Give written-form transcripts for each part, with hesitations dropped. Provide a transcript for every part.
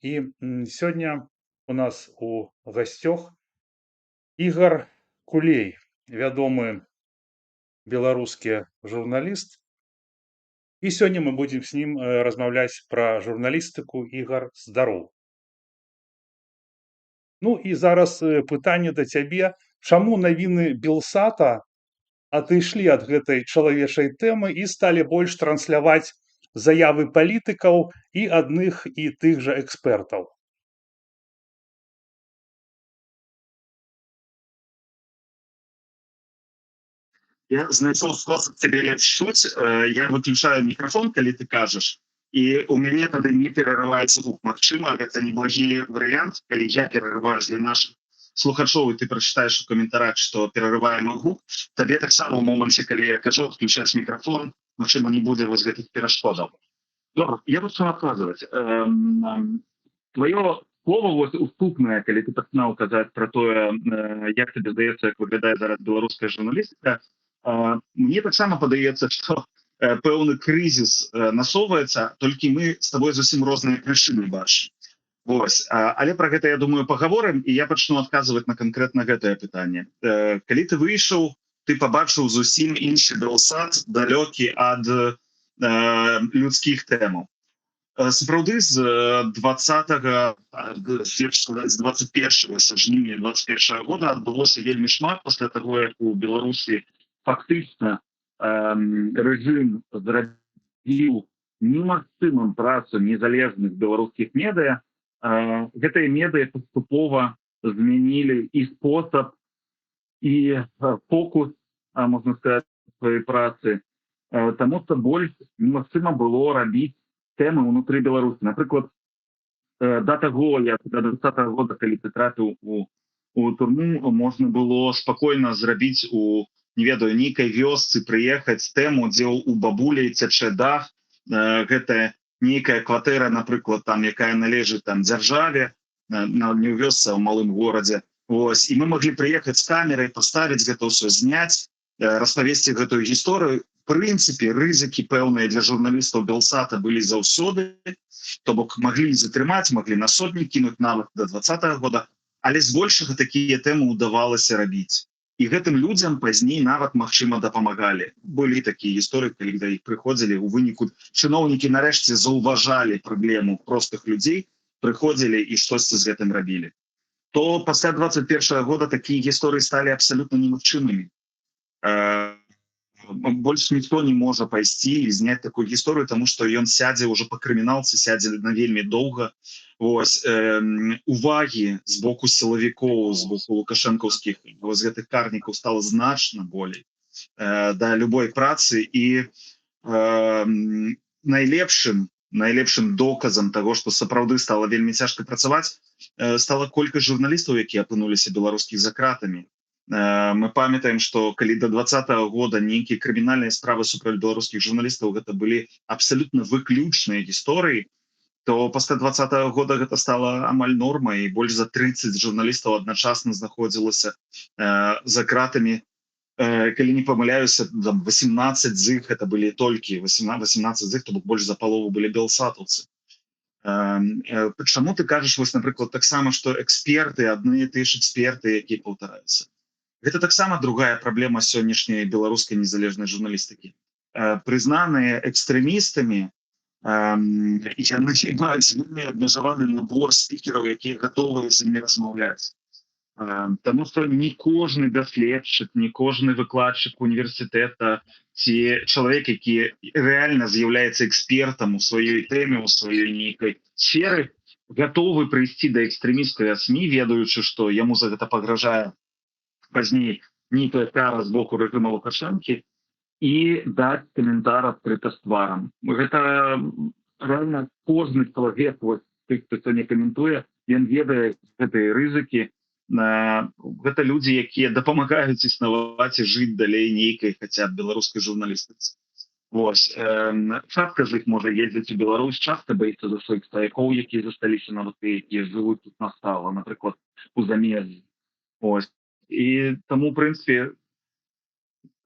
І сёння у нас у гасцёх Ігар Кулей, вядомы беларускі журналіст. І сёння мы будзем з ім размаўляць пра журналістыку. Ігар, здароў. Ну і зараз пытанне да цябе. Чаму навіны Белсата адышлі ад гэтай чалавечай тэмы і сталі больш трансляваць заявы палітыкаў і адных і тых жа экспертаў? Я знайшоў спосаб цябе лепш чуць. Я выключаю мікрафон, калі ты кажаш, і у мяне тады не перарываецца гук. Магчыма, гэта неблагі варыянт, калі я перарываю для нашых слухачоў, і ты прачытаеш у каментарах, што перарывае мой гук. Табе таксама ў моманце, калі я кажу включаць мікрафон, магчыма, не будзе вось гэтых перашкодаў. Добра, я буду адказваць. Твоё слово вот уступнае, калі ты пачынаў казаць пра тое, як тебе здаецца, як выглядае зараз беларуская журналістыка. Мне таксама падаецца, што пэўны крызіс насоўваецца, толькі мы з тобой зусім розныя прычыны бачым. Вось. Але пра гэта, я думаю, пагаворым, і я пачну адказваць на канкрэтна гэтае пытанне. Калі ты выйшаў, ты пабачыў зусім іншы Белсат, далёкі ад людскіх тэмаў. Сапраўды, з 21 жніўня 21 года адбылося вельмі шмат пасля таго, як у Беларусі фактычна рэжым зрабіў немагчымым працу незалежных беларускіх медыя. Гэтыя медыя паступова змянілі і спосаб, і фокус, можна сказаць, сваёй працы, таму што больш немагчыма было рабіць тэмы ўнутры Беларусі. Напрыклад, да таго, як да 20-го года, калі ты трапіў у турму, можна было спакойна зрабіць у, не ведаю, нейкай вёсцы, прыехаць тэму, дзе у бабулі цячэ дах, гэтая нейкая кватэра, напрыклад, там, якая належыць там дзяржаве, не ў вёсцы, а ў малым горадзе. Вось. І мы маглі прыехаць з камерай, паставіць гэта ўсё, зняць, распавесці гэтую гісторыю. В прынцыпе, рызыкі пэўныя для журналістаў Белсата былі заўсёды, то бок маглі затрымаць, маглі на сотні кінуць нават да 20-го года, але збольшага такія тэмы ўдавалася рабіць. І гэтым людзям пазней нават, магчыма, дапамагалі. Былі такія гісторыі, калі да іх прыходзілі, у выніку чыноўнікі нарэшце заўважалі праблему простых людзей, прыходзілі і штосьці з гэтым рабілі. То пасля 21-го года такія гісторыі сталі абсалютна немагчымымі. Больш ніхто не можа пайсці і зняць такую гісторыю, таму што ён сядзе ўжо па крыміналцы, сядзе на вельмі доўга. Вось. Увагі з боку сілавікоў, з боку лукашэнкаўскіх вось гэтых карнікаў стала значна болей да любой працы. І найлепшым доказам таго, што сапраўды стала вельмі цяжка працаваць, стала колькасць журналістаў, якія апынуліся беларускіх за кратамі. Мы памятаем, што калі до 20-го года нейкія крымінальныя справы супраць беларускіх журналістаў гэта былі абсалютна выключныя гісторыі, то пасля 20-го года гэта стала амаль нормай, і больш за 30 журналістаў адначасна знаходзілася за кратамі. Калі не памыляюся, 18 з іх это былі толькі 18 з іх, то бок больш за палову былі белсатаўцы. Чаму ты кажаш, вось, напрыклад, таксама, што эксперты, адны і тыя ж эксперты, якія паўтараюцца? Гэта таксама другая праблема сённяшняй беларускай незалежнай журналістыкі. Прызнаныя экстрэмістамі, яны маюць вельмі абмежаваны набор спікераў, якія гатовы з імі размаўляць. Таму што не кожны даследчык, не кожны выкладчык універсітэта ці чалавек, які рэальна з'яўляецца экспертам у сваёй тэме, у сваёй нейкай сферы, гатовы прыйсці да экстрэміскай СМІ, ведаючы, што яму за гэта пагражае пазней нейкая кара з боку рэжыма Лукашэнкі, і даць каментар адкрыта з тварам. Гэта рэальна кожны чалавек, тых, хто сёння каментуе, ён ведае гэтыя рызыкі. Гэта людзі, якія дапамагаюць існаваць і жыць далей нейкай хаця б беларускай журналістыцы. Вось. Частка з іх можа ездзіць у Беларусь, частка баіцца за сваіх стаякоў, якія засталіся нават тыя, якія жывуць тут настала, напрыклад, у замежжы. Вось. І таму, у прынцыпе,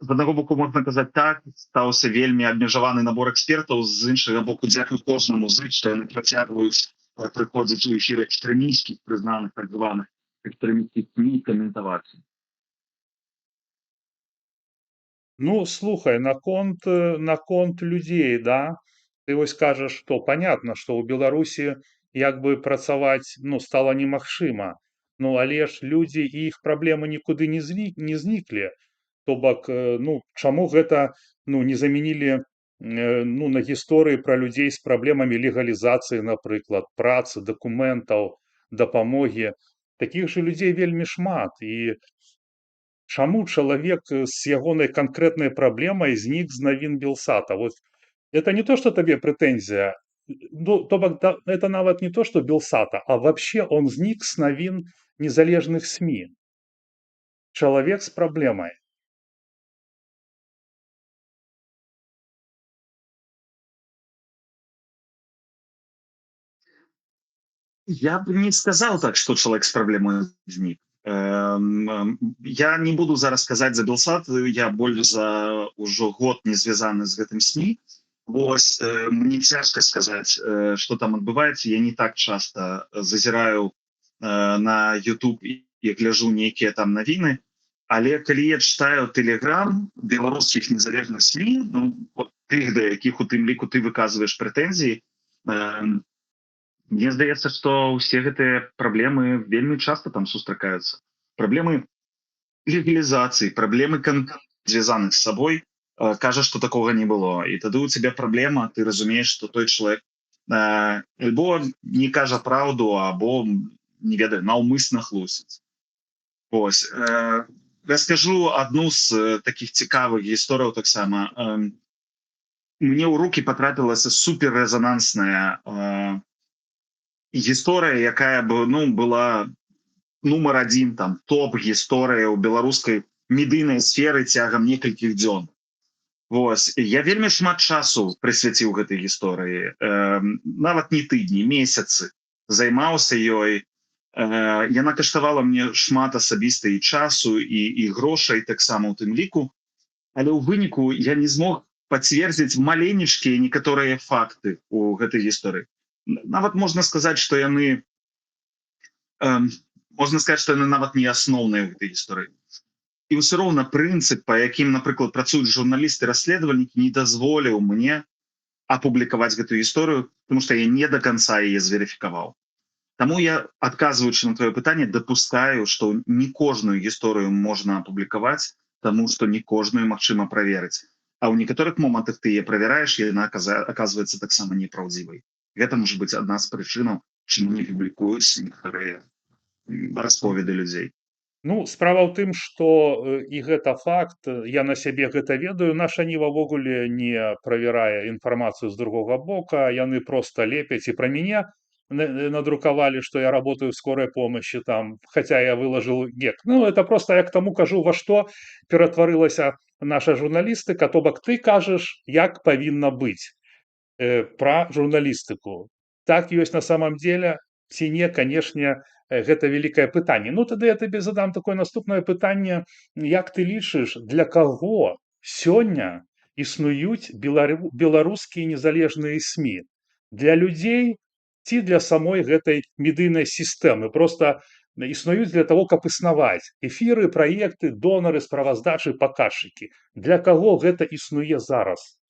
з аднаго боку можна казаць так, стаўся вельмі абмежаваны набор экспертаў, з іншага боку, дзякуй кожнаму з іх, што яны працягваюць прыходзяць у эфір экстрэмісцкіх прызнаных так званых экстрэмісцкіх СМІ каментаваць. Ну, слухай, наконт людзей, да, ты вось кажаш, што понятно, што ў Беларусі як бы працаваць, ну, стала немагчыма. Ну, але ж людзі і іх праблемы нікуды не зніклі. То бок, ну, чаму гэта, ну, не замянілі, ну, на гісторыі пра людзей з праблемамі легалізацыі, напрыклад, працы, дакументаў, дапамогі. Такіх жа людзей вельмі шмат, і чаму чалавек з ягонай канкрэтнай праблемай знік з навін Белсата? Вот это не то, что табе прэтэнзія, ну, то бок это нават не то, что Белсата, а вообще он знік з навін незалежных СМІ. Чалавек з праблемай. Я бы не сказал так, что человек с проблемой возник. Я не буду зараз казаць за Белсат, я больш за ўжо год не звязаны з гэтым СМІ. Вось, мне цяжка сказаць, што там адбываецца. Я не так часта зазіраю на YouTube і гляжу нейкія там навіны, але калі я читаю Telegram беларускіх незалежных СМІ, ну, вот тых, да якіх у тым ліку ты выказваеш прэтэнзіі, мне здаецца, што ўсе гэтыя праблемы вельмі часта там сустракаюцца. Праблемы легалізацыі, праблемы звязаных з сабой, кажа, што такога не было. І тады ў цябе праблема, ты разумееш, што той чалавек альбо не кажа праўду, або, не ведаю, наўмысна хлусіць. Вось. Раскажу адну з такіх цікавых гісторыяў таксама. Мне ў рукі патрапілася суперрэзанансная гісторыя, якая бы, ну, была нумар адзін, там, топ-гісторыя ў беларускай медыйнай сферы цягам некалькіх дзён. Вось. Я вельмі шмат часу прысвяціў гэтай гісторыі. Нават не тыдні, месяцы займаўся ёй. Яна каштавала мне шмат асабіста і часу, і грошай таксама ў тым ліку. Але ў выніку я не змог пацвердзіць маленечкія некаторыя факты ў гэтай гісторыі. Нават можна сказаць, што яны нават не асноўныя ў гэтай гісторыі. І ўсё роўна прынцып, па якім, напрыклад, працуюць журналісты-расследавальнікі, не дазволіў мне апублікаваць гэтую гісторыю, тому што я не да канца яе зверыфікаваў. Таму я, адказваючы на твоё пытанне, дапускаю, што не кожную гісторыю можна апублікаваць, таму што не кожную магчыма праверыць. А ў некаторых момантах ты яе правяраеш, і яна аказваецца таксама непраўдзівай. Гэта можа быць адна з прычынаў, чаму не публікуюць некаторыя расповеды людзей. Ну, справа ў тым, што і гэта факт, я на сябе гэта ведаю, наша Ніва ўвогуле не правярае інфармацыю з другога бока, яны проста лепяць і пра мяне надрукавалі, што я работаю в скорой помощи там, хотя я выложил гек. Ну, это просто я к тому кажу, во што ператварылася наша журналістыка, то бок ты кажаш, як павінна быць. Пра журналістыку. Так ёсць на самом деле, ці не, канешне, гэта вялікае пытанне. Ну, тады я табе задам такое наступнае пытанне, як ты лічыш, для каго сёння існуюць беларускія незалежныя СМІ? Для людзей ці для самой гэтай медыйнай сістэмы? Проста існуюць для того, каб існаваць. Эфіры, праекты, донары, справаздачы, паказчыкі. Для каго гэта існуе зараз?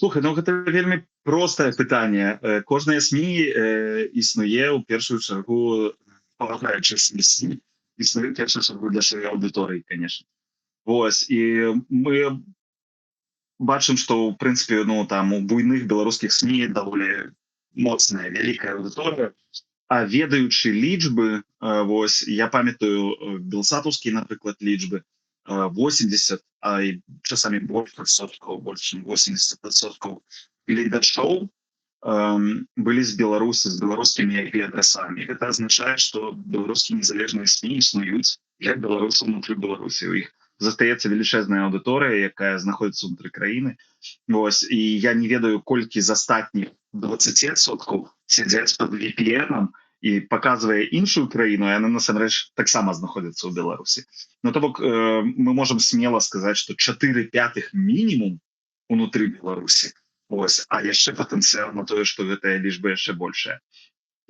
Слухай, ну гэта вельмі простае пытанне. Кожнае СМІ існуе ў першую чаргу паважаючы СМІ. Існуе ў першую чаргу для сваёй аўдыторыі, конечно. Вось, і мы бачым, што ў прынцыпе, ну, там у буйных беларускіх СМІ даволі моцная, вялікая аўдыторыя. А ведаючы лічбы, вось, я памятаю белсатаўскія, напрыклад, лічбы, 80, а і часамі больш адсоткаў, больш чым 80% гледачоў былі з Беларусі, з беларускімі IP-адрасамі. Гэта азначае, што беларускія незалежныя СМІ існуюць для беларусаў унутры Беларусі. У іх застаецца велічэзная аўдыторыя, якая знаходзіцца ўнутры краіны. Вось, і я не ведаю, колькі з астатніх 20% сядзяць пад VPN-ам і паказвае іншую краіну, яны насамрэч таксама знаходзяцца ў Беларусі. Ну то бок мы можам смела сказаць, што 4/5 мінімум унутры Беларусі. Ось, а яшчэ патэнцыял на тое, што гэтая лічба яшчэ большая.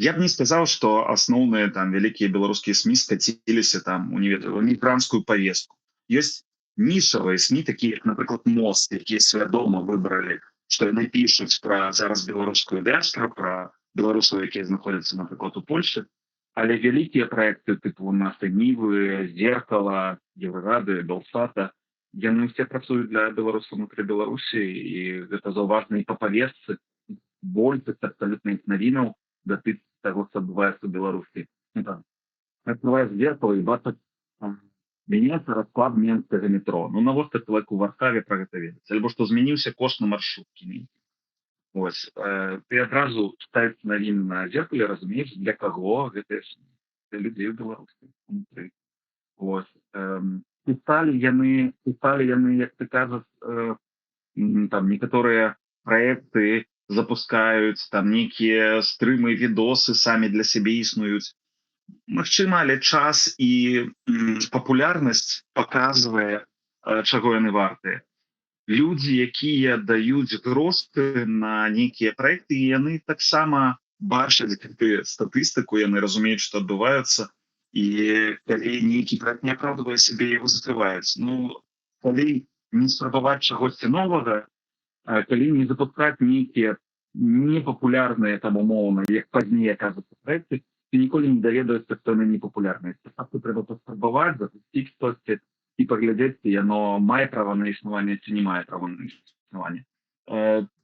Я б не сказаў, што асноўныя там вялікія беларускія СМІ скаціліся там у мігрантскую повестку. Ёсць нішавыя СМІ, такія як, напрыклад, МОЗ, якія свядома выбралі, што яны пішуць пра зараз беларускую дыаспору, пра беларусаў, якія знаходзяцца, напрыклад, у Польшчы, але вялікія праекты тыпу «Нафты Нівы», «Зеркала», «Еврорады», «Белсата», яны ўсе працуюць для беларусаў унутры Беларусі, і гэта заўважна і па павестцы. Большасць абсалютна іх навінаў датычыць таго, што адбываецца ў Беларусі. Открываеш «Зеркало» і бачыш, меняецца расклад менскага метро. Ну навошта чалавеку у Варшаве пра гэта ведаць? Альбо што змяніўся кошт на маршруткі. Ось, ты адразу чытаеш навіны на «Зеркале», разумееш, для каго гэта для людзей у Беларусі унутры. Ось, пісалі яны, як ты кажаш, там некаторыя праекты запускаюць, там нейкія стрымы, відосы самі для сябе існуюць. Магчыма, але час і папулярнасць паказвае, чаго яны вартыя. Людзі, якія даюць грошы на нейкія праекты, яны таксама бачаць статыстыку, яны разумеюць, што адбываецца, і калі нейкі праект не апраўдвае сябе, яго закрываюць. Ну, калі не спрабаваць чагосьці новага, калі не запускаць нейкія непапулярныя там умоўна, як пазней аказваюцца праекты, ты ніколі не даведаешся, што яны непапулярныя. Спачатку трэба паспрабаваць, запусціць штосьці і паглядзець, ці яно мае права на існаванне ці не мае права на існаванне.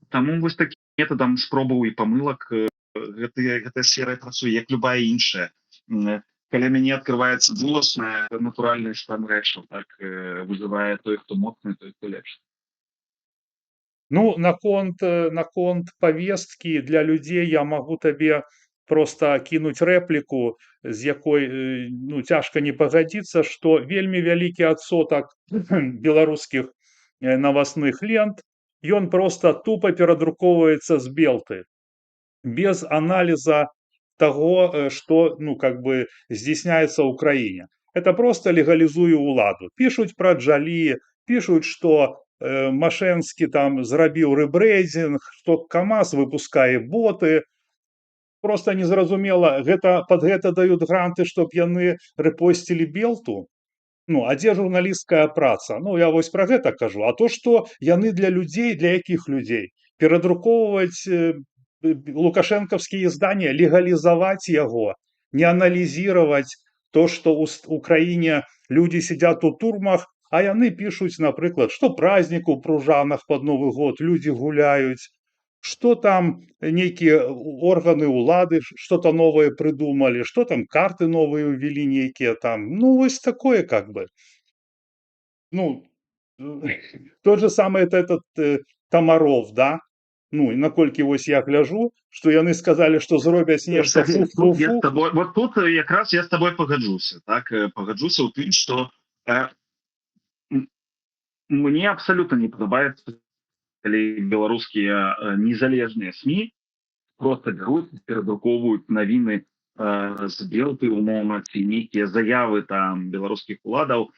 Таму вось такім метадам спробаў і памылак гэтая сфера працуе, як любая іншая. Каля мяне адкрываецца воласная натуральнасць там рэчаў, так вызывае той, хто моцны, той, хто лепшы. Ну, наконт повесткі для людзей я магу табе просто кінуць рэпліку, з якой ну, цяжка не пагадзіцца, што вельмі вялікі адсотак беларускіх новостных лент, ён просто тупо перадрукоўваецца з Белты, без анализа того, что ну, как бы здзяйсняецца ў краіне. Это просто легалізуе ўладу. Пішуць пра Джалі, пішуць, што Машэнскі там зрабіў рэбрэйдзінг, што КамАЗ выпускае боты. Просто незразумела, пад гэта даюць гранты, чтоб яны рэпосцілі Белту. Ну, а дзе журналісцкая праца? Ну, я вось пра гэта кажу. А то, што яны для людзей, для якіх людзей? Перадрукоўваць лукашэнкаўскія издания, легалізаваць яго, не аналізировать то, што ў краіне людзі сядзяць у турмах, а яны пішуць, напрыклад, што праздник у Пружанах под Новы год, людзі гуляюць, што там нейкія органы ўлады что-то новое придумали, што там карты новые увели нейкія там. Ну, вось такое как бы. Ну, тот же самый этот Комаров, да? Ну, і наколькі вось я гляжу, што яны сказалі, што зробяць нешта фу-фу-фу. Вот тут якраз я з табой пагаджуся. Так, пагаджуся ў тым, што мне абсолютно не падабаецца, калі беларускія незалежныя СМІ просто бяруць, перадрукоўваюць навіны з Белты, умоўна, ці нейкія заявы там беларускіх уладаў.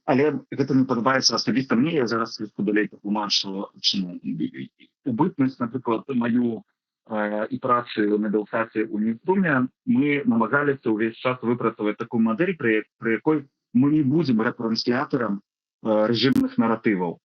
Але гэта не падабаецца асабіста мне, я зараз далей патлумачу, чаму. У бытнасць, напрыклад, маю і працы на Белсаце ў Ньюсруме, мы намагаліся ўвесь час выпрацаваць такую мадэль, пры якой мы не будзем рэтрансляторам рэжымных наратываў.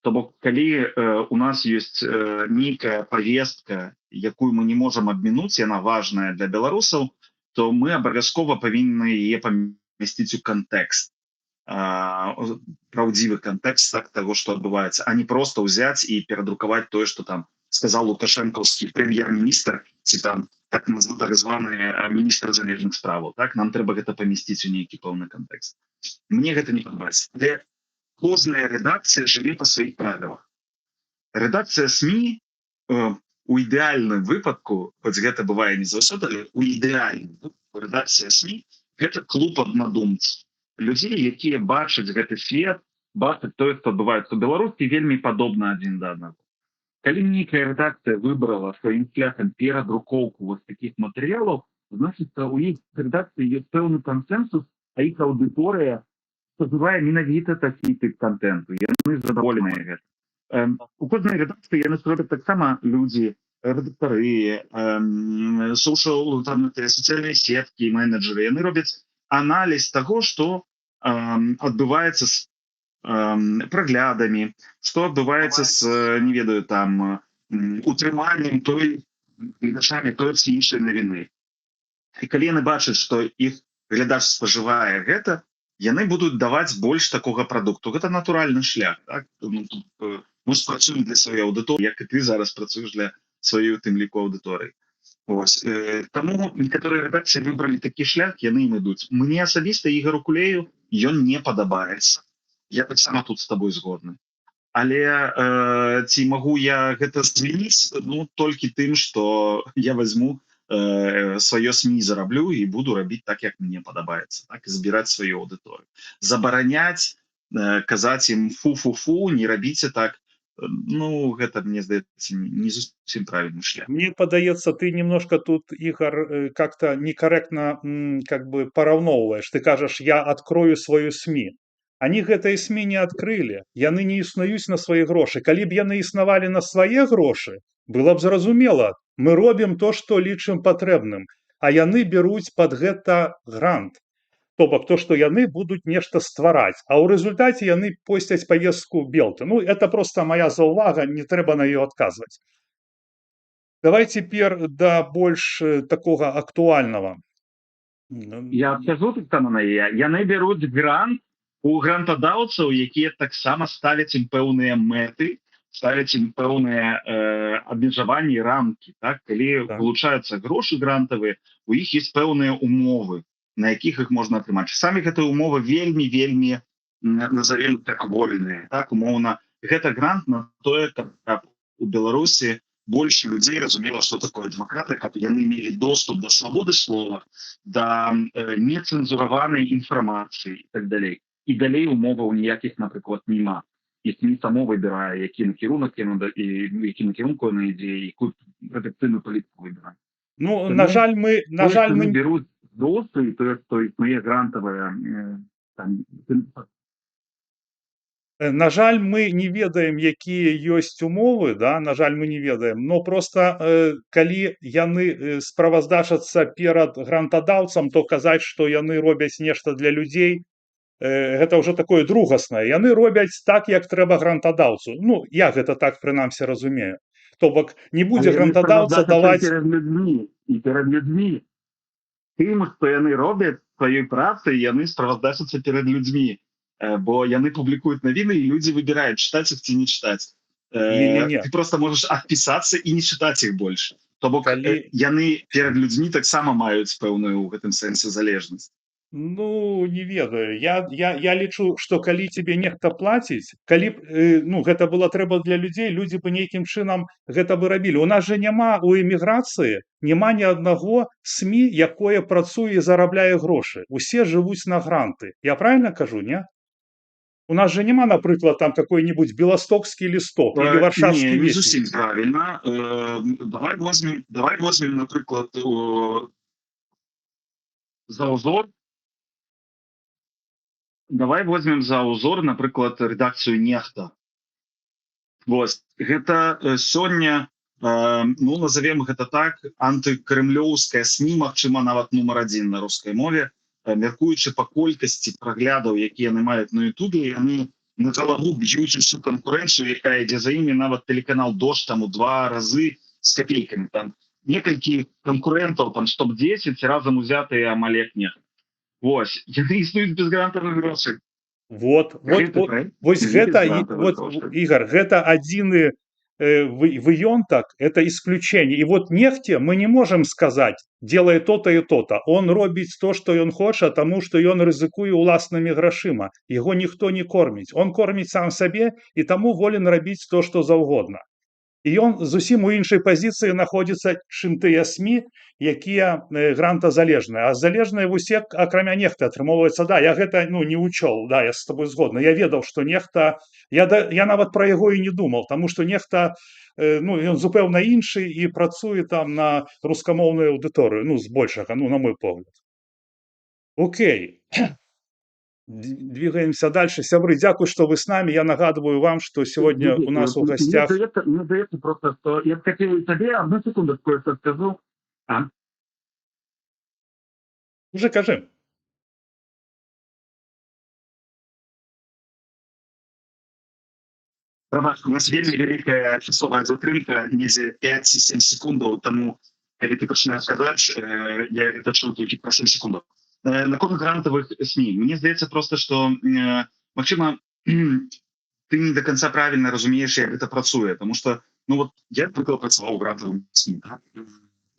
То бок, калі у нас ёсць нейкая павестка, якую мы не можам абмінуць, яна важная для беларусаў, то мы абавязкова павінны яе памясціць у кантэкст. Праўдзівы кантэкст таго, што адбываецца, а не проста ўзяць і перадрукаваць тое, што там сказаў лукашэнкаўскі прэм'ер-міністр, ці там так званы міністр замежных справаў. Так, нам трэба гэта памясціць у нейкі пэўны кантэкст. Мне гэта не падабаецца. Але кожная рэдакцыя жыве па сваіх правілах. Рэдакцыя СМІ у ідэальным выпадку, хоць гэта бывае не заўсёды, але у ідэальным выпадку рэдакцыя СМІ гэта клуб аднадумцаў. Людзей, якія бачаць гэты свет, бачаць тое, што адбываецца ў Беларусі, вельмі падобна адзін да аднаго. Калі нейкая рэдакцыя выбрала сваім шляхам перадрукоўку вось такіх матэрыялаў, значыцца у іх рэдакцыі ёсць пэўны кансэнсус, а іх аўдыторыя спажывае менавіта такі тып контенту. Яны задаволеныя гэта. У кожнай рэдакцыі яны робяць таксама людзі, рэдактары, сацыяльныя сеткі, менеджеры. Яны робяць аналіз таго, што адбываецца з праглядамі, што адбываецца з, не ведаю, там, утрыманнем гледачамі той ці іншай навіны. І калі яны бачаць, што іх глядач спажывае гэта, яны будуць даваць больш такога прадукту. Гэта натуральны шлях. Так? Мы ж працуем для сваёй аўдыторыі, як і ты зараз працуеш для сваёй, у тым ліку, аўдыторыі. Таму некаторыя рэдакцыі выбралі такі шлях, яны ім ідуць. Мне асабіста Ігору Кулею ён не падабаецца. Я таксама тут з табой згодны. Але ці магу я гэта змяніць? Ну, толькі тым, што я возьму сваё СМІ зараблю і буду рабіць так, як мне падабаецца, так, і збіраць сваю аўдыторыю. Забараняць, казаць ім фу-фу-фу, не рабіце так, ну, гэта, мне здаецца, не зусім правільны шлях. Мне падаецца, ты немножко тут, Игорь, как-то некорректно как бы параўноўваеш. Ты кажаш, я открою свою СМІ. Они гэтыя СМІ не адкрылі, яны не існуюць на свае грошы. Калі б яны існавалі на свае грошы, было б зразумела, мы робім то, што лічым патрэбным, а яны беруць пад гэта грант. То бок, то, што яны будуць нешта ствараць, а ў рэзультаце яны посцяць павестку Белты. Ну, это просто моя заўвага, не трэба на ёй адказваць. Давай цяпер да больш такога актуальнага. Я адкажу таксама на яе. Яны бяруць грант у грантадаўцаў, якія таксама ставяць ім пэўныя мэты, ставяць ім пэўныя абмежаванні, рамкі. Так? Калі вылучаюцца грошы грантавыя, у іх ёсць пэўныя умовы, на якіх іх можна атрымаць. Самі гэтыя умовы вельмі, назовем так, вольныя. Так? Умоўна, гэта грант на тое, каб у Беларусі больш людзей разумела, што такое адвакаты, каб яны мелі доступ да свабоды слова, да нецэнзураванай інфармацыі і так далей. І далей умоваў ніякіх, напрыклад, няма. І СМІ само выбірае, які накірунак яно, які накірунку яно ідзе, якую рэдакцыйную палітыку выбірае. Ну, на жаль, мы беруць доступ, і тое, што існуе грантавая. На жаль, мы не ведаем, якія ёсць умовы, да? На жаль, мы не ведаем, но просто калі яны справаздачацца перад грантадаўцам, то казаць, што яны робяць нешта для людзей, гэта ўжо такое другаснае. Яны робяць так, як трэба грантадаўцу. Ну, я гэта так, прынамсі, разумею. То бок, не будзе грантадаўца даваць... Перад людзьмі, і перад людзьмі. Тым, што яны робяць сваёй працай, яны справаздачацца перад людзьмі. Бо яны публікуюць навіны, і людзі выбіраюць, чытаць іх ці не чытаць. Ты просто можаш адпісацца і не чытаць іх больш. То бок, яны перад людзьмі таксама маюць пэўную ў гэтым сэнсе залежнасць. Ну, не ведаю. Я лічу, што калі тебе нехта плаціць, калі б гэта было трэба для людзей, людзі бы нейкім чынам гэта бы рабілі. У нас жа няма у эміграцыі, няма ні аднаго СМІ, якое працуе і зарабляе грошы. Усе жывуць на гранты. Я правильно кажу, не? У нас же няма, напрыклад, там какой-нибудь белостокский листок или варшавский вестник. Не зусім правильно. Давай возьмем, напрыклад, за узор. Давай возьмем за узор, напрыклад, редакцию «Нехта». Вось. Гэта сёння, ну, назовем гэта так, антыкрэмлёўская СМІ, магчыма, нават нумар 1 на рускай мове, мяркуючы па колькасці праглядаў, якія яны маюць на Ютубе, яны на галаву б'юць усю канкурэнцыю, якая ідзе за імі, нават тэлеканал «Дождь» там у 2 разы з капейкамі. Там некалькі канкурэнтаў, там штук 10 разам узятыя амаль як Нехта. Вось, яны існуюць без грантавых грошай. Вот гэта, Игорь, гэта адзіны выёнтак, это исключение. И вот Нехте мы не можем сказать, делай то-то и то-то. Он робіць то, что ён хоча, тому что ён рызыкуе уласнымі грашыма. Его ніхто не корміць. Он корміць сам сабе, и таму волен рабіць то, что заўгодна. І ён зусім у іншай пазіцыі знаходзіцца, чым тыя СМІ, якія грантазалежныя. А залежныя усе акрамя нехта атрымоўваецца, да, я гэта не учёл, да, я з тобой згодны. Я ведаў, што нехта, я нават пра яго і не думаў, таму што нехта, ён зупэўна іншы і працуе там на рускамоўную аўдыторыю, збольшага, на мой погляд. Окей. Двигаемся дальше. Сябры, дзякуй, што вы с нами. Я нагадываю вам, что сегодня у нас у гостях... Мне здаецца просто, что я хотел тебе одну секунду кое-что скажу. Уже кажи. У нас вельмі вялікая часовая затрымка, недзе 5-7 секундаў, таму, калі ты пачынаеш казаць, я это чуў толькі пра 7 секундаў. Наконт грантавых СМІ, мне здаецца просто, што, магчыма, ты не до конца правильно разумееш, як гэта працуе, тому што, я, напрыклад, працаваў у грантавым СМІ,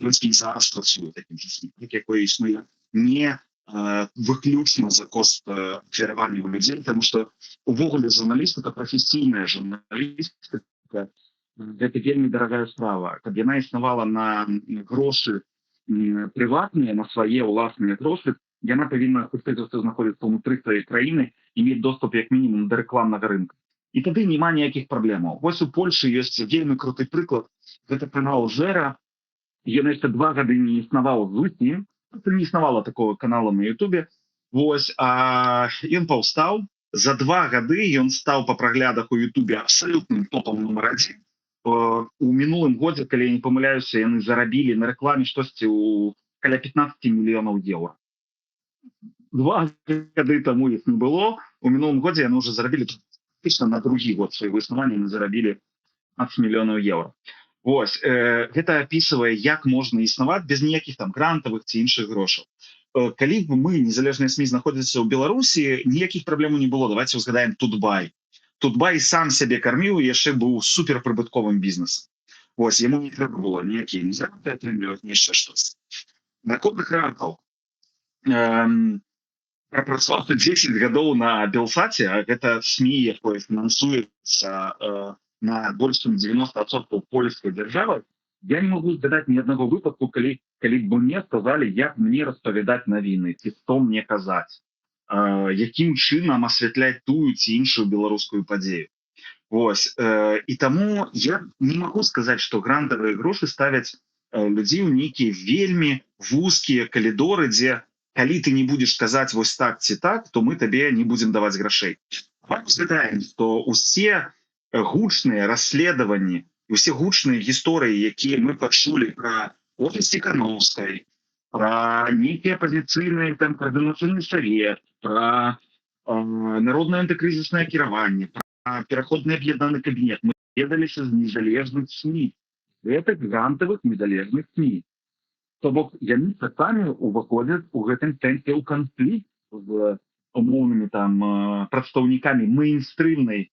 і зараз працую такім же СМІ, якое існуе не выключна за кошт кіравання ў людзей, тому што увогуле журналістыка, прафесійная журналістыка, гэта вельмі дарагая справа. Каб яна існавала на грошы прыватныя, на свае ўласныя грошы, яна павінна знаходзіцца ўнутры сваёй краіны і мець доступ як мінімум да рэкламнага рынка. І тады няма ніякіх праблемаў. Вось у Польшы ёсць вельмі круты прыклад. Гэта канал Жэра. Ён яшчэ 2 гады не існаваў зусім. Не існавала такого канала на Ютубе. Вось, а ён паўстаў. За 2 гады ён стаў па праглядах у Ютубе абсалютным топам нумар 1. У мінулым годзе, калі я не памыляюся, яны зарабілі на рэкламе штосьці каля 15 мільёнаў еўра. 2 гады таму іх не было. У мінулым годзе яны ўжо зарабілі практычна на другі год свайго існавання, яны зарабілі 15 мільёнаў еўра. Вось, гэта апісвае, як можна існаваць без ніякіх там грантавых ці іншых грошаў. Калі б мы, незалежныя СМІ, знаходзіліся ў Беларусі, ніякіх праблемаў не было. Давайте узгадаем Тутбай. Тутбай сам сябе карміў і яшчэ быў суперпрыбытковым бізнесам. Вось, яму не трэба было ніякія гранты атрымліваць, ні яшчэ штось. Наконт грантаў. Прапрацаваў 10 гадоў на Белсаце, а гэта СМІ, якое фінансуецца на больш чым 90% польскай дзяржавы, я не могу згадаць ні аднаго выпадку, калі б мне сказалі, як мне распавядаць навіны, ці што мне казаць, якім чынам асвятляць тую ці іншую беларускую падзею. Вось, і таму я не магу сказаць, што грантавыя грошы ставяць людзей у нейкія вельмі вузкія калідоры, дзе калі ты не будзеш казаць вось так ці так, то мы табе не будзем даваць грашэй. Згадаем, што усе гучныя расследаванні, усе гучныя гісторыі, якія мы пачулі пра офіс Ціхановскай, пра нейкія апазіцыйныя там координацыйны савет, пра народнае антыкрызіснае кіраванне, пра пераходны аб'яднаны кабінет, мы ведаліся з незалежных СМІ. Гэта грантавых незалежных СМІ. То бок яны самі ўваходзяць у гэтым сэнсе ў канфлікт з умоўнымі там прадстаўнікамі мейнстрымнай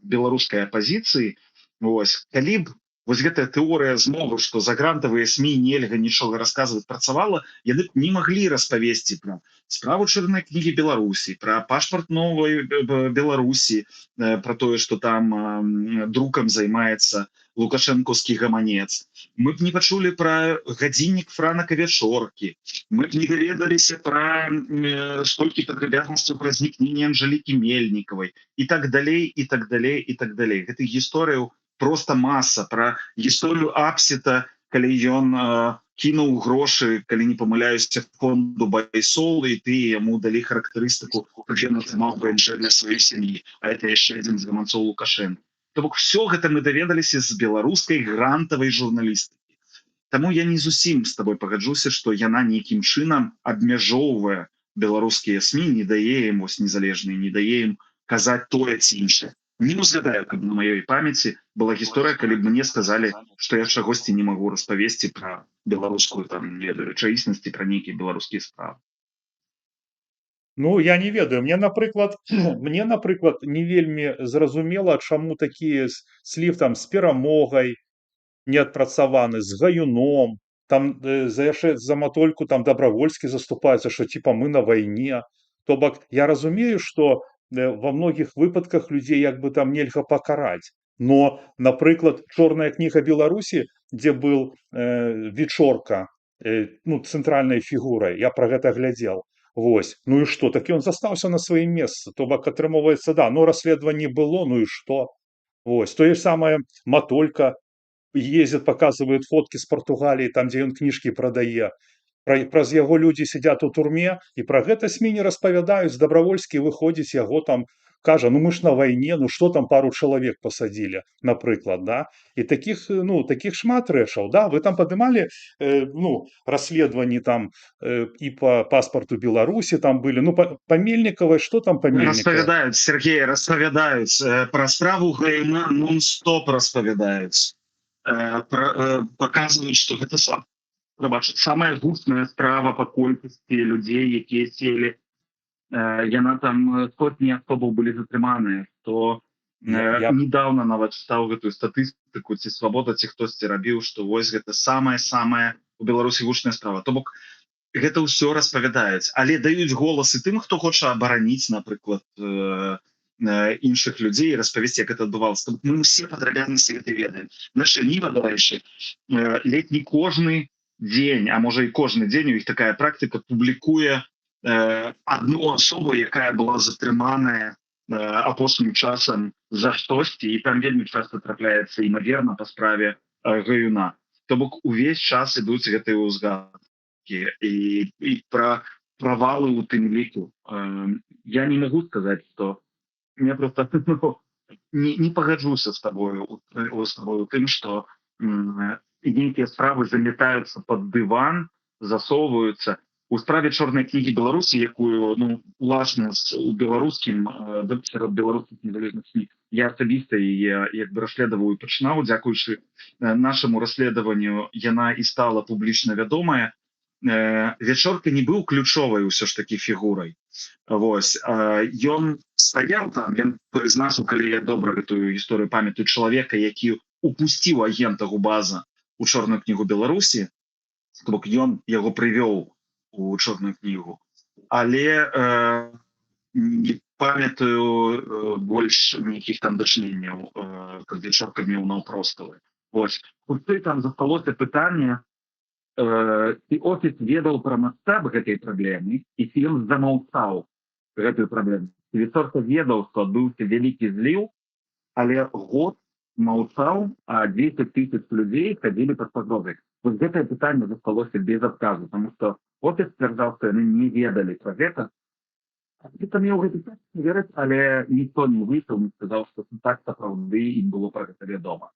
беларускай апазіцыі. Вось, калі б вось гэтая тэорыя змовы, што за грантавыя СМІ нельга нічога расказваць, працавала, яны б не маглі распавесці пра справу чырвонай кнігі Беларусі, пра пашпарт новай Беларусі, пра тое, што там друкам займаецца лукашэнкаўскі гаманец. Мы б не пачулі пра гадзіннік Франка Вячоркі. Мы б не даведаліся пра столькі падрабязнасцяў пра знікненне Анжэлікі Мельнікавай і так далей, і так далей, і так далей. Гэтых гісторыяў проста маса. Пра гісторыю Апсета, калі ён кінуў грошы, калі не памыляюся, фонду Байсол, і ты яму далі характарыстыку, ён атрымаў ВНЖ для сваёй сям'і. А это яшчэ адзін з гаманцоў Лукашэнка. То бок все гэта мы даведаліся з беларускай грантавай журналістыкі. Таму я не зусім з табой пагаджуся, што яна нейкім чынам абмяжоўвае беларускія СМІ, не дае ім незалежныя, не дае ім казаць тое ці іншае. Не узгадаю, каб на маёй памяці была гісторыя, калі б мне сказалі, што я чагосьці не магу распавесці пра беларускую там рэчаіснасці, пра нейкія беларускія справы. Я не ведаю. Мне, напрыклад, не вельмі зразумела, чаму такі сліў там з перамогай не адпрацаваны, з гаюном, там яшчэ за матольку там Дабравольскі заступаецца, што типа мы на вайне. То бок я разумею, што во многіх выпадках людзей як бы там нельга пакараць. Но, напрыклад, чорная кніга Беларусі, дзе был Вечорка, ну, цэнтральнай фігурай, я пра гэта глядзеў. Вось, ну і што, так ён застаўся на сваім месцы, то бок атрымоўваецца, да, ну расследаванне было, ну і што. Вось, тое ж самае Матолька ездит, показывает фоткі з Партугаліі, там, дзе ён кніжкі прадае. Праз яго людзі сядзяць у турме, і пра гэта СМі не распавядаюць. Дабравольскі выходзіць, яго там кажа, ну мы ж на вайне, ну што там пару чалавек пасадзілі, напрыклад, да. І такіх, ну, такіх шмат рэчаў, да. Вы там падымалі, ну, расследаванні там і па паспарту Беларусі там былі, ну, па Мельнікавай, што там па Мельнікавай? Распавядаюць, Сергей, распавядаюць. Пра справу Гайна нон-стоп распавядаюць. Паказваюць, што гэта самая гучная справа па колькасці людзей, якія селі. Яна там сотні асобаў былі затрыманыя, то недавно нават чытаў гэтую статыстыку, ці Свабода, ці хтосьці рабіў, што вось гэта самая-самая у Беларусі гучная справа. То бок гэта ўсё распавядаюць, але даюць голас і тым, хто хоча абараніць, напрыклад, іншых людзей, распавесці, як гэта адбывалася. Мы ўсе падрабязнасці гэта ведаем. Наша Ніва, дарэчы, ледзь не кожны дзень, а можа і кожны дзень, у іх такая практыка, публікуе одну асобу, якая была затрыманая апошнім часам за штосьці, і там вельмі часта трапляецца, імаверна, па справе Гаюна. То бок увесь час ідуць гэтыя ўзгадкі і пра правалы ў тым ліку. Я не магу сказаць, што я просто не пагаджуся з табою у тым, што нейкія справы замятаюцца пад дыван, засоўваюцца. У справе чорнай кнігі Беларусі, якую, ну, уласнасць у беларускім, сярод беларускіх незалежных СМі, я асабіста яе як бы расследаваў і пачынаў, дзякуючы нашаму расследаванню яна і стала публічна вядомая. Вечорка не быў ключовай усё ж такі фігурай. Вось, ён стаяў там, ён прызнаўся, калі я добра гэтую гісторыю памятаю, чалавека, які упусціў агента Губаза у чорную кнігу Беларусі, то бок ён яго прывёў у чорную кнігу, але не памятаю больш нейкіх там дачыненняў, каб Вечорка меў наўпроставы. Вось, хутчэй там засталося пытанне, ці офіс ведаў пра маштаб гэтай праблемы, і ці ён замаўчаў гэтую праблему. Вечорка ведаў, што адбыўся вялікі зліў, але год маўчаў, а 10 000 людзей хадзілі пад пагрозай. Вось гэтае пытанне засталося без адказу, таму што офіс сцвярджаў, што яны не ведалі пра гэта. Гэта меў гэты час верыць, але ніхто не выйшаў, не сказаў, што так сапраўды ім было пра гэта вядома.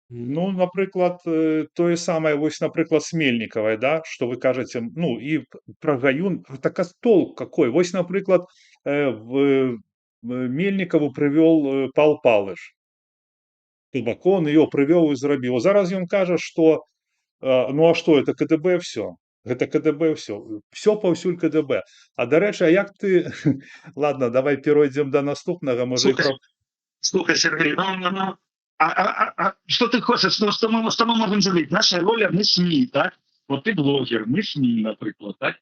Ну, напрыклад, тое самае, вось, напрыклад, з Мельнікавай, да, што вы кажаце, ну, і пра Гаюн, так а толк какой? Вось, напрыклад, Мельнікаву прывёл Пал Палыш. То бок он её прывёў і зрабіў. Зараз ён кажа, што ну а што, это КДБ всё. Гэта КДБ всё. Всё паўсюль КДБ. А дарэчы, а як ты ладно, давай перайдзем да наступнага, можа і пра... Слухай, Сергей, что ты хочешь, что мы можем сделать? Наша роля, мы СМИ, так? Вот ты блогер, мы СМИ, например, так?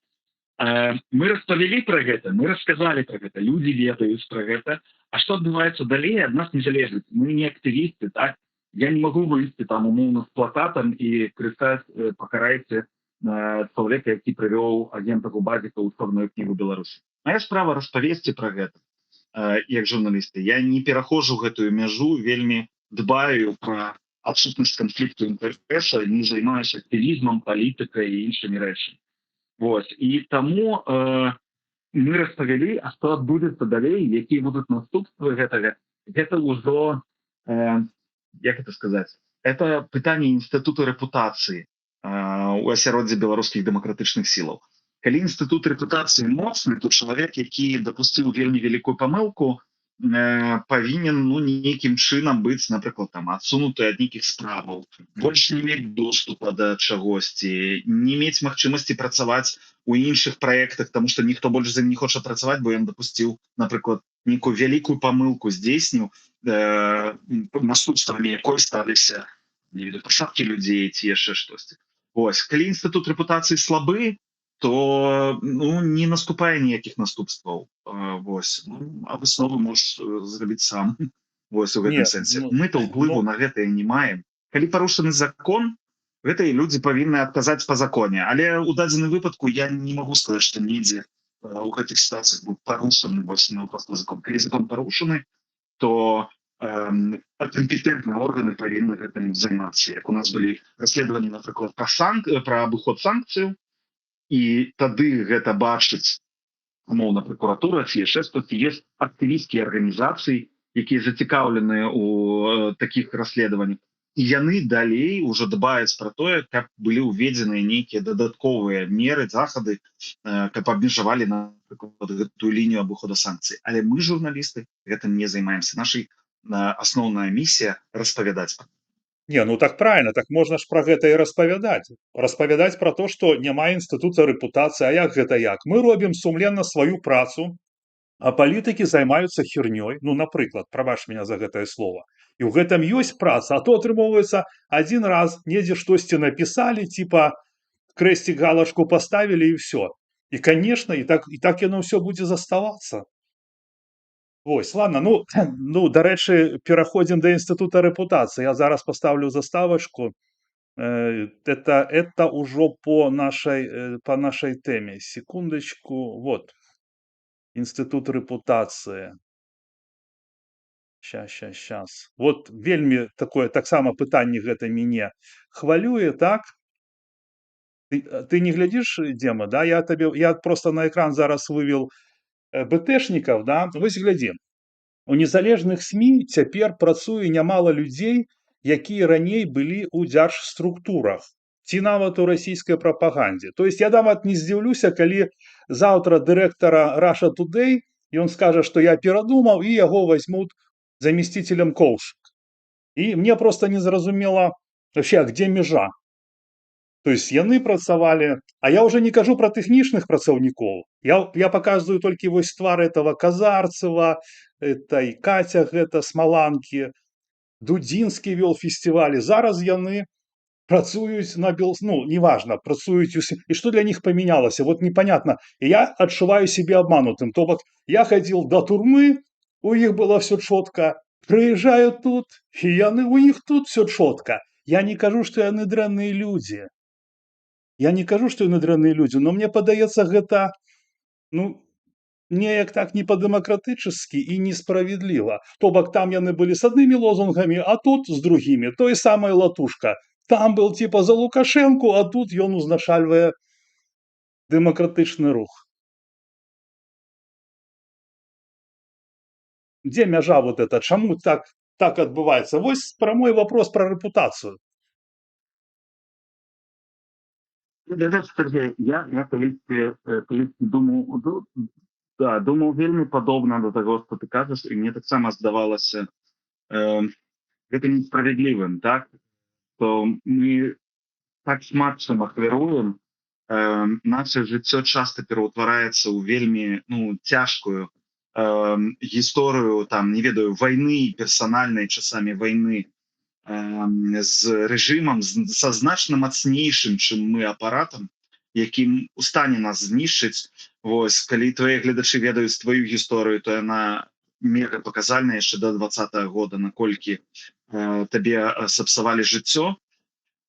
Мы распавялі пра гэта, мы расказалі пра гэта, людзі ведаюць пра гэта. А што адбываецца далей, ад нас не залежыць. Мы не актывісты, так? Я не магу выйсці там умоўна з плакатам і крычаць «пакарайце чалавека, які прывёў агента Губазіка ў чорную кнігу Беларусі». Мая справа распавесці пра гэта, як журналісты. Я не пераходжу гэтую мяжу, вельмі дбаю пра адсутнасць канфлікту інтарэса, не займаюся актывізмам, палітыкай і іншымі рэчамі. Вось, і таму мы распавялі, а што адбудзецца далей, якія будуць наступствы гэтага. Гэта ўжо, як это сказаць, это пытанне інстытуту рэпутацыі у асяроддзі беларускіх дэмакратычных сілаў. Калі інстытут рэпутацыі моцны, то чалавек, які дапусціў вельмі вялікую памылку, павінен, ну, нейкім чынам быць, напрыклад, там, адсунуты ад нейкіх справаў, больш не мець доступа да чагосьці, не мець магчымасці працаваць у іншых праектах, таму што ніхто больш за ім не хоча працаваць, бо ён дапусціў, напрыклад, нейкую вялікую памылку здзейсніў, наступствамі якой сталіся, не ведаю, пасадкі людзей ці яшчэ штосьці. Вось, калі інстытут рэпутацыі слабы, то не наступае ніякіх наступстваў. А высновы можаш зрабіць сам. У гэтым Не, сэнсе ну, мы-то ўплыву ну, на гэтае не маем. Калі парушаны закон, гэтыя людзі павінны адказаць па законе, але ў дадзеным выпадку я не магу сказаць, што недзе ў гэтых сітуацыях быў парушаны просто закон. Калі закон парушаны, то кампетэнтныя органы павінны гэтым займацца. Як у нас былі расследаванні, напрыклад, пра абыход санкцыяў, і тады гэта бачыць умоўна прокуратура ці яшчэ хтосьці, ёсць актывісцкія арганізацыі, якія зацікаўленыя ў такіх расследаваннях, і яны далей ужо дбаюць пра тое, каб былі ўведзеныя нейкія дадатковыя меры, захады, каб абмежавалі, напрыклад, гэтую лінію абыхода санкцый. Але мы, журналісты, гэтым не займаемся. Наша асноўная місія распавядаць. не, ну так правильно, так можна ж пра гэта і распавядаць. Распавядаць пра то, што няма інстытута рэпутацыі, а як гэта як? Мы робім сумленна сваю працу, а палітыкі займаюцца хернёй, ну, напрыклад, прабач меня за гэтае слово. І ў гэтым ёсць праца, а то атрымоўваецца адзін раз недзе штосьці напісалі, типа крэсцік галачку паставілі і ўсё. І, конечно, і так яно ўсё будзе заставацца. Вось, ладно, ну, дарэчы, пераходзім да інстытута рэпутацыі. Я зараз паставлю заставачку. Это ўжо по нашай тэме. Секундочку. Вот. Інстытут рэпутацыі. Щас. Вот вельмі такое таксама пытанне гэта мяне хвалюе, так? Ты не глядзіш, Дзема, да? Я просто на экран зараз вывел БТшнікаў, да? Вось глядзі. У незалежных СМІ цяпер працуе нямала людзей, якія раней былі ў дзяржструктурах ці нават у расійскай прапагандзе. То есть я нават не здзіўлюся, калі заўтра дырэктара Russia Today, ён скажа, што я перадумаў, і яго возьмут заместителем коўшак. І мне просто незразумела вообще, где межа. То есть яны працавалі, а я уже не кажу про тэхнічных працаўнікоў. Я показываю толькі вось твар этого Казарцева, этой Катя гэта Смаланкі, Дудзінскі вёл фестывалі. Зараз яны працуюць на неважно, працуюць усім. І што для них памянялася? Вот непонятно. И я адчуваю себе обманутым. То бок я ходил до турмы, у іх было все чётка. Прыязджаю тут, і яны у іх тут все чётка. Я не кажу, што яны дрэнныя людзі. Но мне падаецца гэта, неяк так не па-дэмакратычаскі і несправядліва. То бок там яны былі з аднымі лозунгамі, а тут з другімі. Той самая латушка. Там был типа за Лукашенко, а тут ён узначальвае дэмакратычны рух. Дзе мяжа вот это? Чаму так адбываецца? Вось пра мой вопрос пра рэпутацыю. Я калісьці думаў вельмі падобна да таго, што ты кажаш, і мне таксама здавалася гэта несправядлівым, так? То мы так шмат чым ахвяруем, наше жыццё часта пераўтвараецца ў вельмі цяжкую гісторыю, там, не ведаю, вайны, персанальнай часамі вайны з рэжымам, са значна мацнейшым, чым мы апаратам, якім у стане нас знішчыць. Вось, калі твои гледачы ведаюць твою гісторыю, то яна мега паказальная яшчэ да 20-го года, наколькі табе сапсавалі жыццё.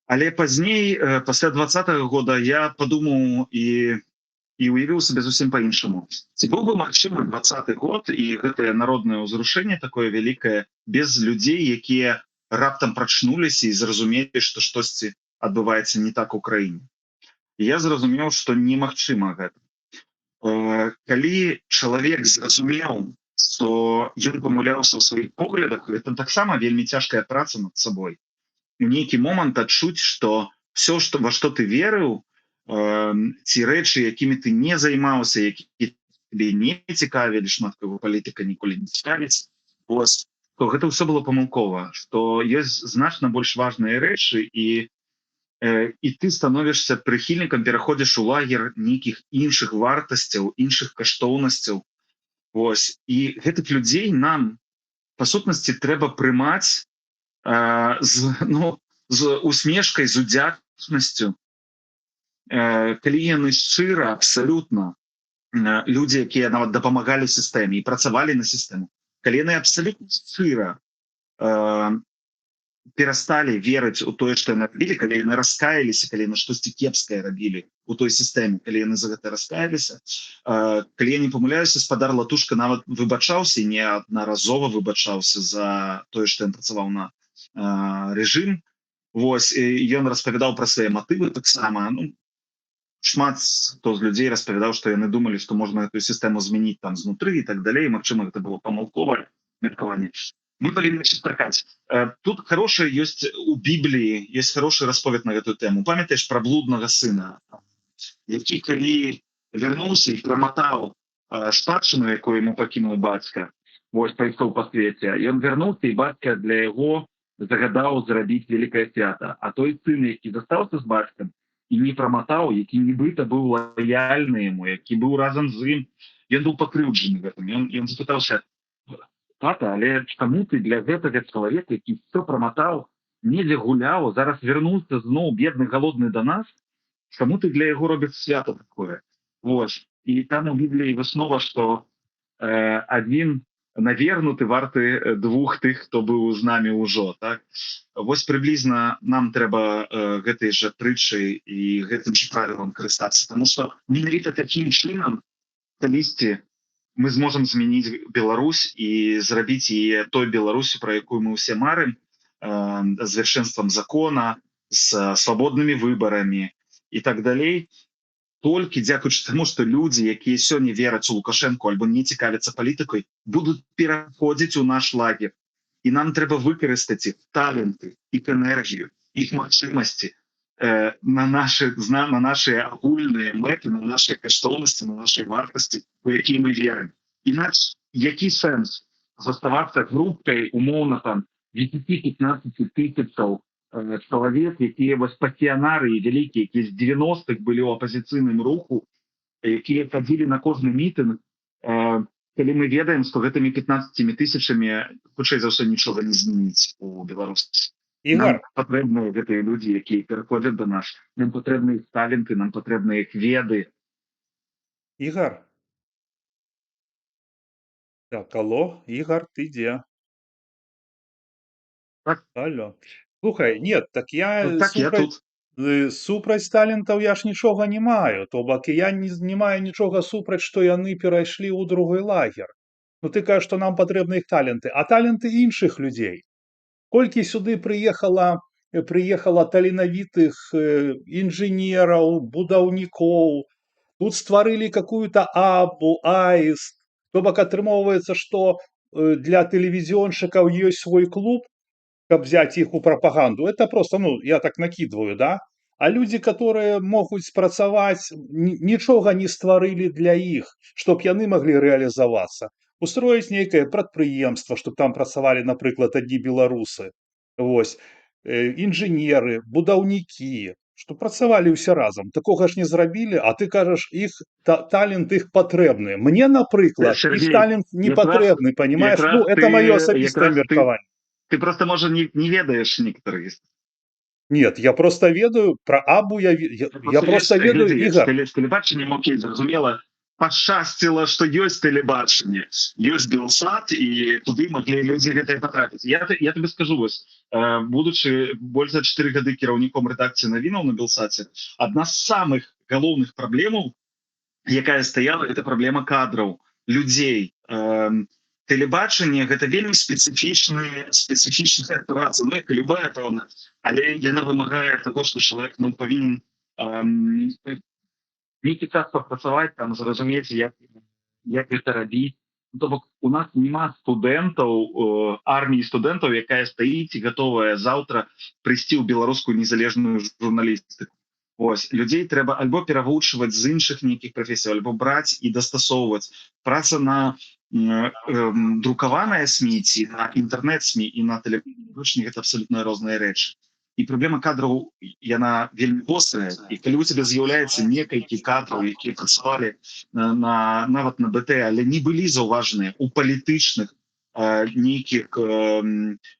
Але пазней, пасля 20-го года, я падумаў і уявіў сабе зусім па-іншаму. Ці быў бы магчымы 20-й год і гэтае народнае ўзрушэнне такое вялікае без людзей, якія раптам прачнуліся і зразумелі, што штосьці адбываецца не так у краіне. І я зразумеў, што немагчыма гэта. Калі чалавек зразумеў, што ён памыляўся ў сваіх поглядах, гэта таксама вельмі цяжкая праца над сабой. У нейкі момант адчуць, што все, во што ты верыў, ці рэчы, якімі ты не займаўся, які тебе не цікавілі, шмат каго палітыка ніколі не цікавіць, то гэта ўсё было памылкова, што ёсць значна больш важныя рэчы, і ты становішся прыхільнікам, пераходзіш у лагер нейкіх іншых вартасцяў, іншых каштоўнасцяў. І гэтых людзей нам, па сутнасці, трэба прымаць з усмешкай, з удзячнасцю. калі яны шчыра абсалютна людзі, якія нават дапамагалі сістэме і працавалі на сістэму, калі яны абсалютна шчыра перасталі верыць у тое, што яны рабілі, калі яны раскаяліся, калі яны штосьці кепскае рабілі у той сістэме, калі яны за гэта раскаяліся, калі я не памыляюся, спадар Латушка нават выбачаўся, неаднаразова выбачаўся за тое, што ён працаваў на рэжым. Вось, і ён распавядаў пра свае матывы таксама. Ну, шмат хто з людзей распавядаў, што яны думалі, што можна эту сістэму змяніць там знутры і так далей. Магчыма, гэта было памылковае меркаванне. Мы павінны чыстакаць. Тут хорошая ёсць у Бібліі, ёсць хорошы расповед на гэтую тэму. Памятаеш пра блуднага сына, які калі вярнуўся і праматаў спадчыну, якую яму пакінуў бацька, вось пайшоў па свеце, ён вярнуўся, і бацька для яго загадаў зрабіць вялікае свята. А той сын, які застаўся з бацькам і не праматаў, які нібыта быў лаяльны яму, які быў разам з ім, ён быў пакрыўджаны гэтым. Ён запытаўся: «Тата, але чаму ты для гэтага чалавека, які все праматаў, недзе гуляў, зараз вярнуўся зноў бедны, галодны да нас, чаму ты для яго робіш свята такое?» Вось. І там у Бібліі выснова, што адзін навернуты варты двух тых, хто быў з намі ўжо. Так? Вось прыблізна нам трэба гэтай жа прытчай і гэтым жа правілам карыстацца, таму што менавіта такім чынам калісьці мы зможам змяніць Беларусь і зрабіць яе той Беларусю, пра якую мы ўсе марым, з вершэнствам закона, з свабоднымі выбарамі і так далей, толькі дзякуючы таму, што людзі, якія сёння вераць у Лукашэнку альбо не цікавяцца палітыкай, будуць пераходзіць у наш лагер. І нам трэба выкарыстаць іх таленты, іх энергію, іх магчымасці на наши агульныя мэты, на наши каштоўнасці, на нашай вартасці, у якія мы верым. Інакш які сэнс заставацца групкай умоўна там 10-15 тысячаў чалавек, якія вось пасіянары і вялікія, якія з 90-х былі ў апазіцыйным руху, якія хадзілі на кожны мітынг, калі мы ведаем, што гэтымі 15 тысячамі хутчэй за ўсё нічога не зменіць у Беларусі. Ігор, Нам патрэбныя гэтыя людзі, якія пераходзяць да нас. Нам патрэбны іх таленты, нам патрэбныя іх веды. Ігор. Так, алло, Ігор, ты дзе? Так. Алло. Слухай, нет, так я Так, я тут. супраць талентаў я ж нічога не маю, то бок я не маю нічога супраць, што яны перайшлі ў другой лагер. Ну ты кажаш, што нам патрэбны іх таленты, а таленты іншых людзей. Колькі сюды прыехала таленавітых інжынераў, будаўнікоў, тут стварылі какую-то Абу, Аіст. То бок атрымоўваецца, што для тэлевізионщикаў ёсць свой клуб, каб взять их у пропаганду. Это просто, ну, я так накидываю, да? А люди, которые могуць спрацаваць, нічога не стварылі для іх, чтоб яны маглі рэалізавацца. Устроіць нейкае прадпрыемства, чтоб там працавалі, напрыклад, адні беларусы. Вось. Інжынеры, будаўнікі, што працавалі ўсе разам. Такога ж не зрабілі, а ты кажаш, іх талент іх патрэбны. Мне, напрыклад, іх талент не патрэбны, понимаешь? Ну, это маё асабістае меркаванне. Ты просто, может, не ведаешь некоторых. Нет, я просто ведаю про Абу, я просто ведаю, Ігор. Телебаченнем, окей, зразумела, пашчасціла, што ёсць тэлебачанне, ёсць Белсат, і туды маглі людзі гэтае патрапіць. Я табе скажу, вось, будучы больш за 4 гады кіраўніком рэдакцыі навінаў на Белсаце, адна з самых галоўных праблемаў, якая стаяла, это праблема кадраў, людзей. Тэлебачанне гэта вельмі спецыфічная аперацыя, ну, як і любая, пэўна, але яна вымагае таго, што чалавек павінен нейкі час папрацаваць, там зразумець, як гэта рабіць. То бок у нас няма студэнтаў, арміі студэнтаў, якая стаіць і гатовая заўтра прыйсці ў беларускую незалежную журналістыку. Ось, людзей трэба альбо перавучваць з іншых нейкіх прафесій, альбо браць і дастасоўваць. Праца на друкаваныя СМІ, ці на інтэрнэт-СМІ і на тэлебачанні — гэта абсалютна розныя рэчы. І праблема кадраў, яна вельмі вострая, і калі у цябе з'яўляецца некалькі кадраў, якія працавалі нават на БТ, але не былі заўважаныя у палітычных нейкіх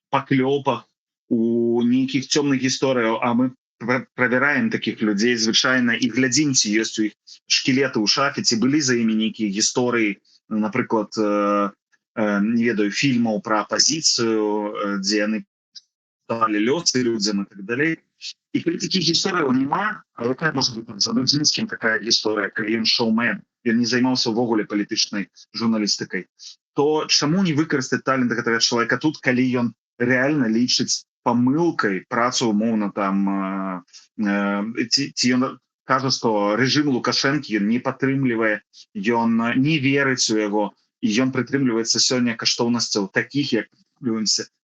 паклёпах, у нейкіх цёмных гісторыях, а мы правяраем такіх людзей звычайна і глядзім, ці ёсць у іх шкілеты ў шафе, ці былі за імі нейкія гісторыі, напрыклад, не ведаю, фільмаў пра апазіцыю, дзе яны далі лёсы людзям і так далей. І калі такіх гісторыяў няма, а якая можа быць за Дудзінскім такая гісторыя, калі ён шоумен, ён не займаўся ўвогуле палітычнай журналістыкай, то чаму не выкарыстаць талент гэтага чалавека тут, калі ён рэальна лічыць памылкай працу, умоўна, там, ці ён кажа, што рэжым Лукашэнкі ён не падтрымлівае, ён не верыць у яго, і ён прытрымліваецца сёння каштоўнасцяў такіх, як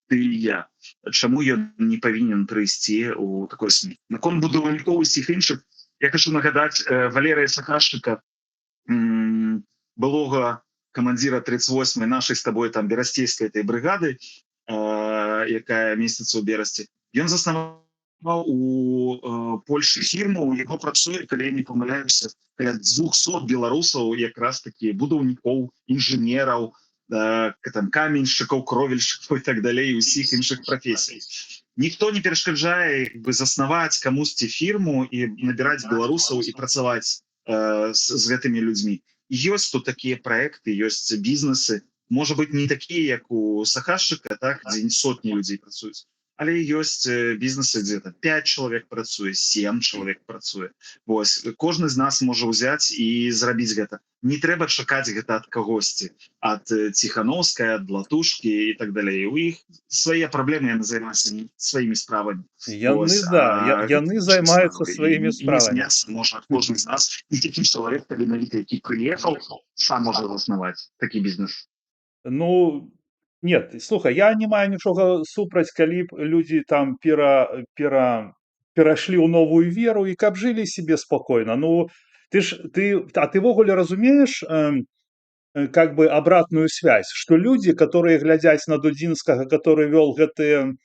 ты і я. Чаму ён не павінен прыйсці ў такой СМІ? Наконт будаўнікоў усіх іншых, я хочу нагадаць Валерыя Сахашчыка, былога камандзіра 38-й нашай з табой там берасцейскай этой брыгады, якая месяца ў Берасці. Ён заснаваў у Польшы фірму, у яго працуе, калі я не памыляюся, каля 200 беларусаў, якраз такі будаўнікоў, інжынераў, там каменьшчыкаў, кровельшчыкаў і так далей, усіх іншых прафесій. Ніхто не перашкаджае заснаваць камусьці фірму і набіраць беларусаў і працаваць з гэтымі людзьмі. Ёсць тут такія праекты, ёсць бізнесы, можа быць, не такія, як у Сахашчыка, так, дзе сотні людзей працуюць, але ёсць бізнесы, дзе 5 чалавек працуе, 7 чалавек працуе. Вось, кожны з нас можа ўзяць і зрабіць гэта. Не трэба чакаць гэта ад кагосьці, ад Ціхановскай, ад Латушкі і так далей. У іх свае праблемы, яны займаюцца сваімі справамі. Яны займаюцца сваімі справамі. Можа, кожны з нас, і такі чалавек, які прыехаў, сам можа заснаваць такі бізнес. Ну, нет, слухай, я не маю нічога супраць, калі б людзі там перайшлі ў новую веру і каб жылі себе спокойна. Ну, ты вогуле разумееш как бы обратную связь, что люди, которые глядяць на Дудзінскага, который вёл гэтые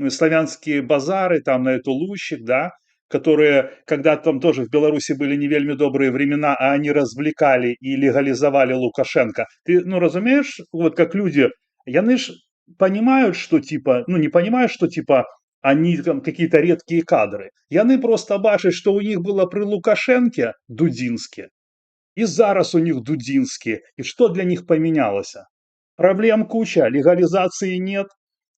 славянские базары там на эту Лущик, да, которые, когда там тоже в Беларуси были не вельмі добрые времена, а они развлекали и легализовали Лукашенко. Ты, разумеешь, вот как люди, яны ж понимают, что типа, не понимают, что типа они там какие-то редкие кадры. Яны просто бачаць, что у них было при Лукашенке Дудзінскі, и зараз у них Дудзінскі, и что для них поменялось? Проблем куча, легализации нет,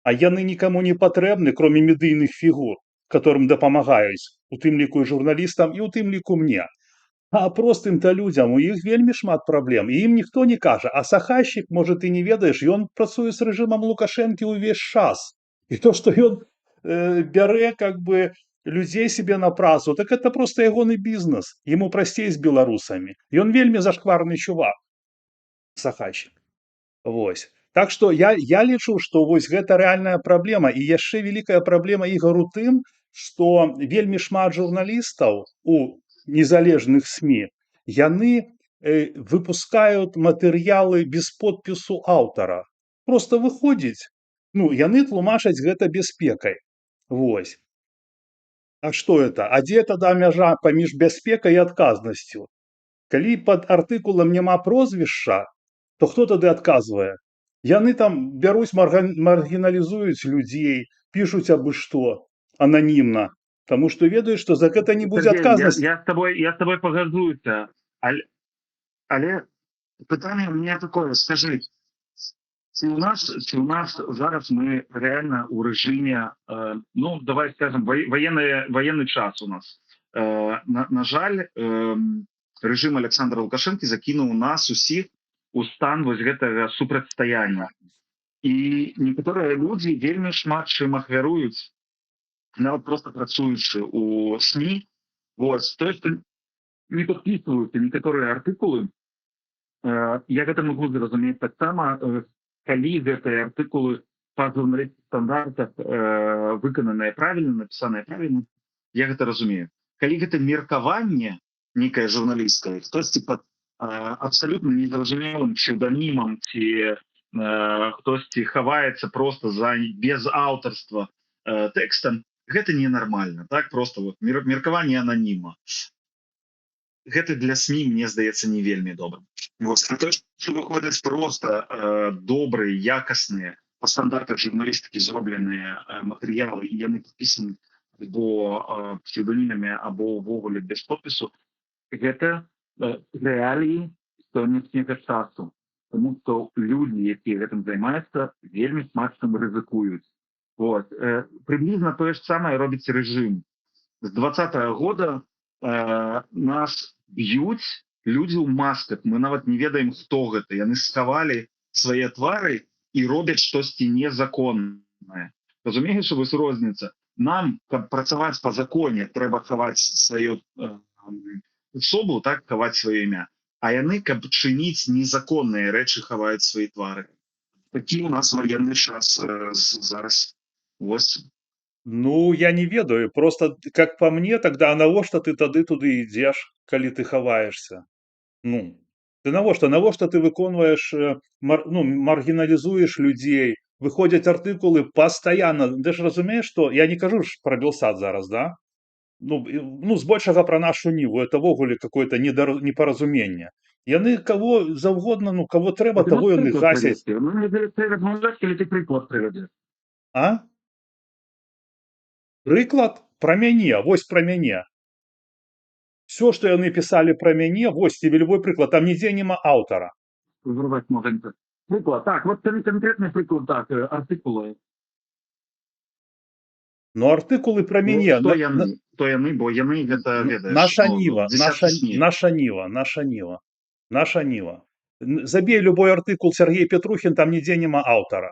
а яны никому не патрэбны, кроме медыйных фигур, которым дапамагаюць, у тым ліку і журналістам, і у тым ліку мне. А простым-то людзям у іх вельмі шмат праблем, і ім ніхто не кажа. А Сахашчык, можа, ты не ведаеш, ён працуе з рэжымам Лукашэнкі ўвесь час. І то, што ён бярэ как бы людзей себе на працу, так это просто ягоны бізнес. Яму прасцей з беларусамі. Ён вельмі зашкварны чувак, Сахашчык. Вось. Так што я лічу, што вось гэта рэальная праблема. І яшчэ вялікая праблема, Ігар, у тым, што вельмі шмат журналістаў у незалежных СМІ, яны выпускаюць матэрыялы без подпісу аўтара. Просто выходзіць, яны тлумачаць гэта бяспекай. Вось. А што это? А дзе тада мяжа паміж бяспекай і адказнасцю? Калі пад артыкулам няма прозвішча, то хто тады адказвае? Яны там бяруць, маргіналізуюць людзей, пішуць абы што ананімна, таму што ведаюць, што за гэта не будзе адказнасці. Я з тобой пагадзуюся, але пытанне у меня такое, скажи, ці у нас зараз мы реально у рэжыме, давай скажем, военный час у нас. На жаль, рэжым Александра Лукашэнкі закінуў нас усіх у стан вось гэтага супрацьстаяння. І некаторыя людзі вельмі шмат чым ахвяруюць, нават просто працуючы у СМІ. Вось, то есть не падпісваюцца некаторыя артыкулы. Я гэта могу зразумець таксама, калі гэтыя артыкулы па журналістскіх стандартах выкананыя правільна, напісаныя правільна, я гэта разумею. Калі гэта меркаванне некае журналісцкае, хтосьці пад абсолютно незразумелым псевдонімам, ці хтосьці хаваецца просто без аўтарства тэкстам, гэта ненармальна, так, просто вот меркаванне ананіма. Гэта для СМІ, мне здаецца, не вельмі добра. А то, што выходзяць просто добрыя, якасныя, па стандартах журналістыкі зробленыя матэрыялы, і яны падпісаны або псевдонімамі, або ўвогуле без подпісу, гэта рэаліі сённяшняга часу. Тому што людзі, якія гэтым займаюцца, вельмі шмат чым рызыкуюць. Вот. Прыблізна тое ж самае робіць рэжым. З 20-го года нас б'юць людзі ў масках. Мы нават не ведаем, хто гэта. Яны схавалі свае твары і робяць штосьці незаконнае. Разумееш, вось розніца? Нам, каб працаваць па законе, трэба хаваць сваю асобу, так, хаваць сваё імя. А яны, каб чыніць незаконныя рэчы, хаваюць свае твары. Такі у нас ваенны час зараз. Вось. Ну, я не ведаю, просто, как по мне, тогда навошта ты тады туды ідзеш, калі ты хаваешься? Ну, ты навошта ты выконваеш, маргіналізуеш людзей, выходзяць артыкулы пастаянна. Ты ж разумееш, што я не кажу ж пра Белсат зараз, да? Збольшага пра нашу Ніву, это ввогуле какое-то непаразуменне. Яны каго заўгодна, каго трэба, таго яны гасяць. Ты прыклад прывядзеш. А? Прыклад? Пра мяне, вось пра мяне. Все, што яны пісалі пра мяне, вось тебе любой прыклад, там нідзе няма аўтара. Вырваць можна. Прыклад, так, вот канкрэтны прыклад, так, артыкулы. Артыкулы пра мяне. Хто яны, бо яны гэта ведаеш. Наша Ніва. Забей любой артыкул Сергей Петрухін, там нідзе няма аўтара.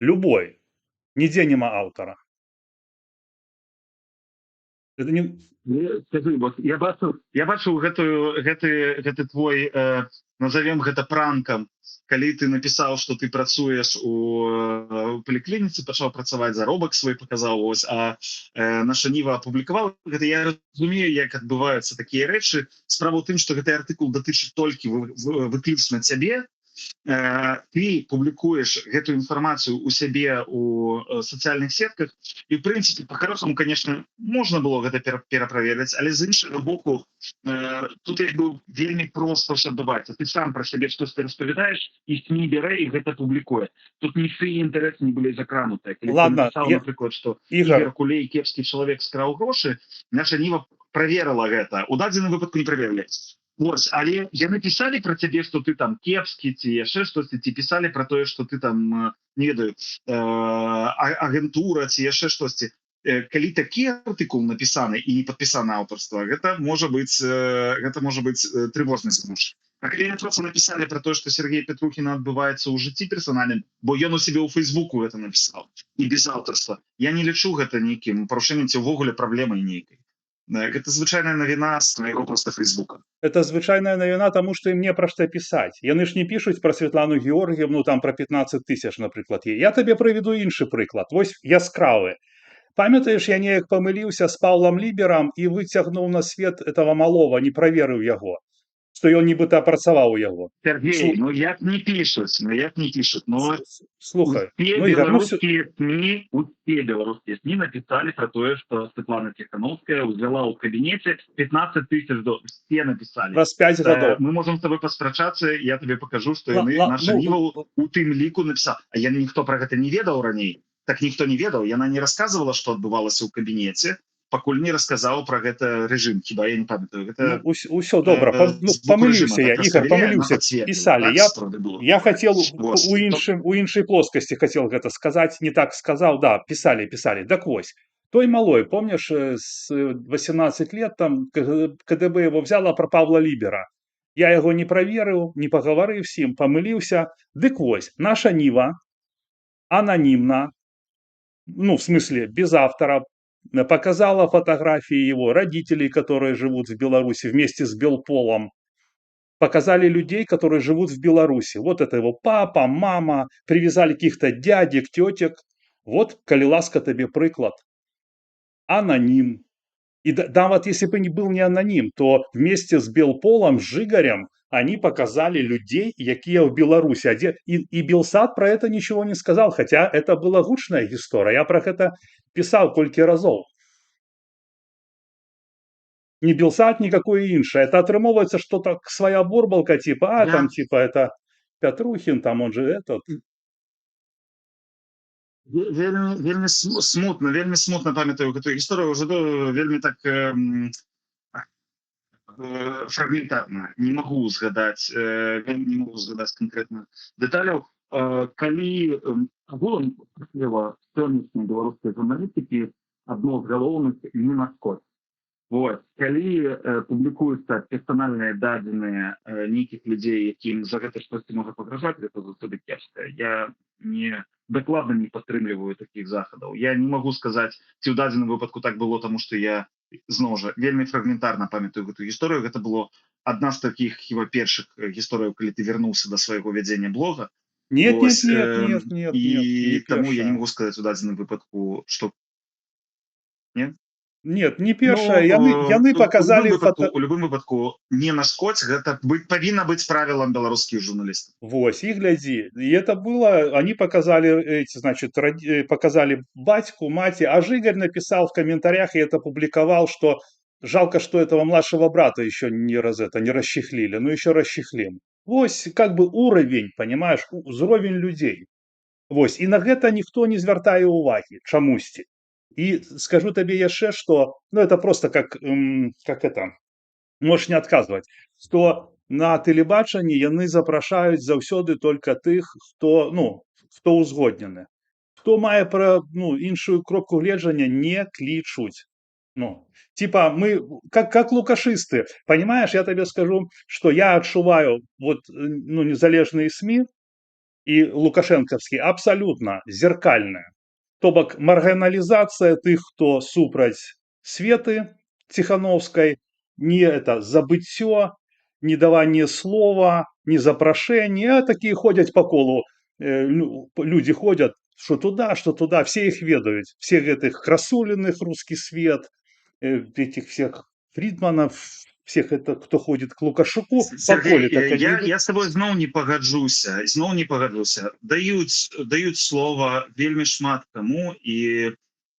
Любой. Нідзе няма аўтара. Это не... Скажи, вот я бачыў гэты твой, назовем гэта пранкам, калі ты напісаў, што ты працуеш у паліклініцы, пачаў працаваць, заробак свой паказаў, ось, а наша Ніва апублікавала гэта. Я разумею, як адбываюцца такія рэчы. Справа ў тым, што гэты артыкул датычыць толькі выключна цябе. Ты публікуеш гэтую інфармацыю у сябе у сацыяльных сетках, і в прынцыпе па-хорошаму, конечно, можна было гэта пераправерыць, але з іншага боку тут як бы вельмі проста ўсё адбываецца. Ты сам пра сябе штосьці распавядаеш, і СМІ бярэ і гэта публікуе. Тут нічые інтарэсы не былі закранутыя. Ладно, напрыклад, што Ігор Кулей кепскі чалавек скраў грошы, наша Ніва праверыла гэта. У дадзеным выпадку не праверылі. Вось, але яны пісалі пра цябе, што ты там кепскі, ці яшчэ штосьці, ці пісалі пра тое, што ты там, не ведаю, агентура, ці яшчэ штосьці. Калі такі артыкул напісаны і не падпісана аўтарства, гэта можа быць трывожны змуш. А калі проста напісалі пра тое, што Сергей Петрухіна адбываецца ў жыцці персанальным, бо ён у сябе ў Фейсбуку гэта напісаў, і без аўтарства, я не лічу гэта нейкім парушэннем ці ўвогуле праблемай нейкай. Гэта звычайная навіна з твайго проста Фейсбука. Это звычайная навіна, таму што ім не пра што пісаць. Яны ж не пішуць пра Светлану Георгіевну, там пра 15 000, напрыклад. Я табе прыведу іншы прыклад. Вось яскравы. Памятаеш, я неяк памыліўся з Паўлам Ліберам і выцягнуў на свет этого малого, не праверыў яго, што ён нібыта працаваў у яго. Сергей, як не пішуць. Слухай, усе беларускія СМІ напісалі пра тое, што Светлана Тихановская ўзяла ў кабінеце 15 000 Все напісалі. Праз 5 гадоў. Мы можам з тобой паспрачацца, я табе пакажу, што яны наша Ніва у тым ліку напісала. А ніхто пра гэта не ведаў раней. Так ніхто не ведаў. Яна не расказвала, што адбывалася ў кабінеце, пакуль не расказаў пра гэта рэжым. Хіба я не памятаю. Усё добра. Памыліўся я, Ігор, памыліўся. Пісалі. Я хацеў у іншай плоскасці хацеў гэта сказаць, не так сказаў. Да, пісалі. Так вось. Той малой, помнишь, с 18 лет там КДБ его взяла про Павла Лібера. Я яго не праверыў, не пагаварыў з ім, памыліўся. Дык вось, наша Ніва ананімна, в смысле, без автора, показала фотографии его родителей, которые живут в Беларуси вместе с Белполом. Показали людей, которые живут в Беларуси. Вот это его папа, мама, привязали каких-то дядек, тетек. Вот, коли ласка, тебе прыклад. Аноним. И да, вот если бы не был не аноним, то вместе с Белполом, с Жигарем, они показали людей, якія в Беларуси. И Белсат про это ничего не сказал, хотя это была гучная история. Я про это писал колькі разов. Не Белсат, никакой іншае. Это атрымоўваецца, что так своя борбалка, типа, там, типа, это Петрухин, там он же этот. Вельмі смутна памятаю гэтую гісторыю, ўжо вельмі так фрагментарна. Не магу згадаць канкрэтна дэталяў. Калі агулам сённяшняй беларускай журналістыкі адно з галоўных не наскок. Вот. Калі публікуюцца персанальныя дадзеныя нейкіх людзей, якім за гэта штосьці можа пагражаць, гэта заўсёды кепска. Я дакладна не падтрымліваю такіх захадаў. Я не магу сказаць, ці ў дадзеным выпадку так было, таму што я зноў жа вельмі фрагментарна памятаю гэтую гісторыю. Гэта было адна з такіх хіба першых гісторыяў, калі ты вярнуўся да свайго вядзення блога. Нет, нет, Вось, нет, нет, нет, нет, не і таму я не першая. магу сказаць у дадзеным выпадку, што не. Нет, не Ну, першая. Яны показалі у любым выпадку не нашкодзь, гэта павінна быць правілам беларускіх журналістаў. Вось, и гляди. И это было, они показали, значит, показали батьку, мать, а Жигарь написал в комментариях и это публиковал, что жалко, что этого младшего брата еще не расчехлили, но еще расчехлим. Вось, как бы уровень, понимаешь, уровень людей. Вось, и на гэта ніхто не звяртае уваги, чамусьці. И скажу тебе яшчэ, что, ну, это просто как это, можешь не отказывать, что на тэлебачанні яны запрашаюць заўсёды только тых, хто ўзгоднены. Хто мае іншую кропку гледжання, не клічуць. Типа мы, как лукашисты, понимаешь, я тебе скажу, что я отшуваю незалежные СМИ и лукашенковские абсолютно зеркальные. То бок маргіналізацыя тых, хто супраць Светы Ціхановскай, не забыццё, не даванне слова, не запрашэнне, а такія ходзяць по колу. Люди ходят, что туда, все их ведают, всех этих Красулиных, Русский Свет, этих всех Фридманов, всех это, кто ходит к Лукашуку, Сергей, я с тобой зноў не пагаджуся, даюць слова вельмі шмат каму, і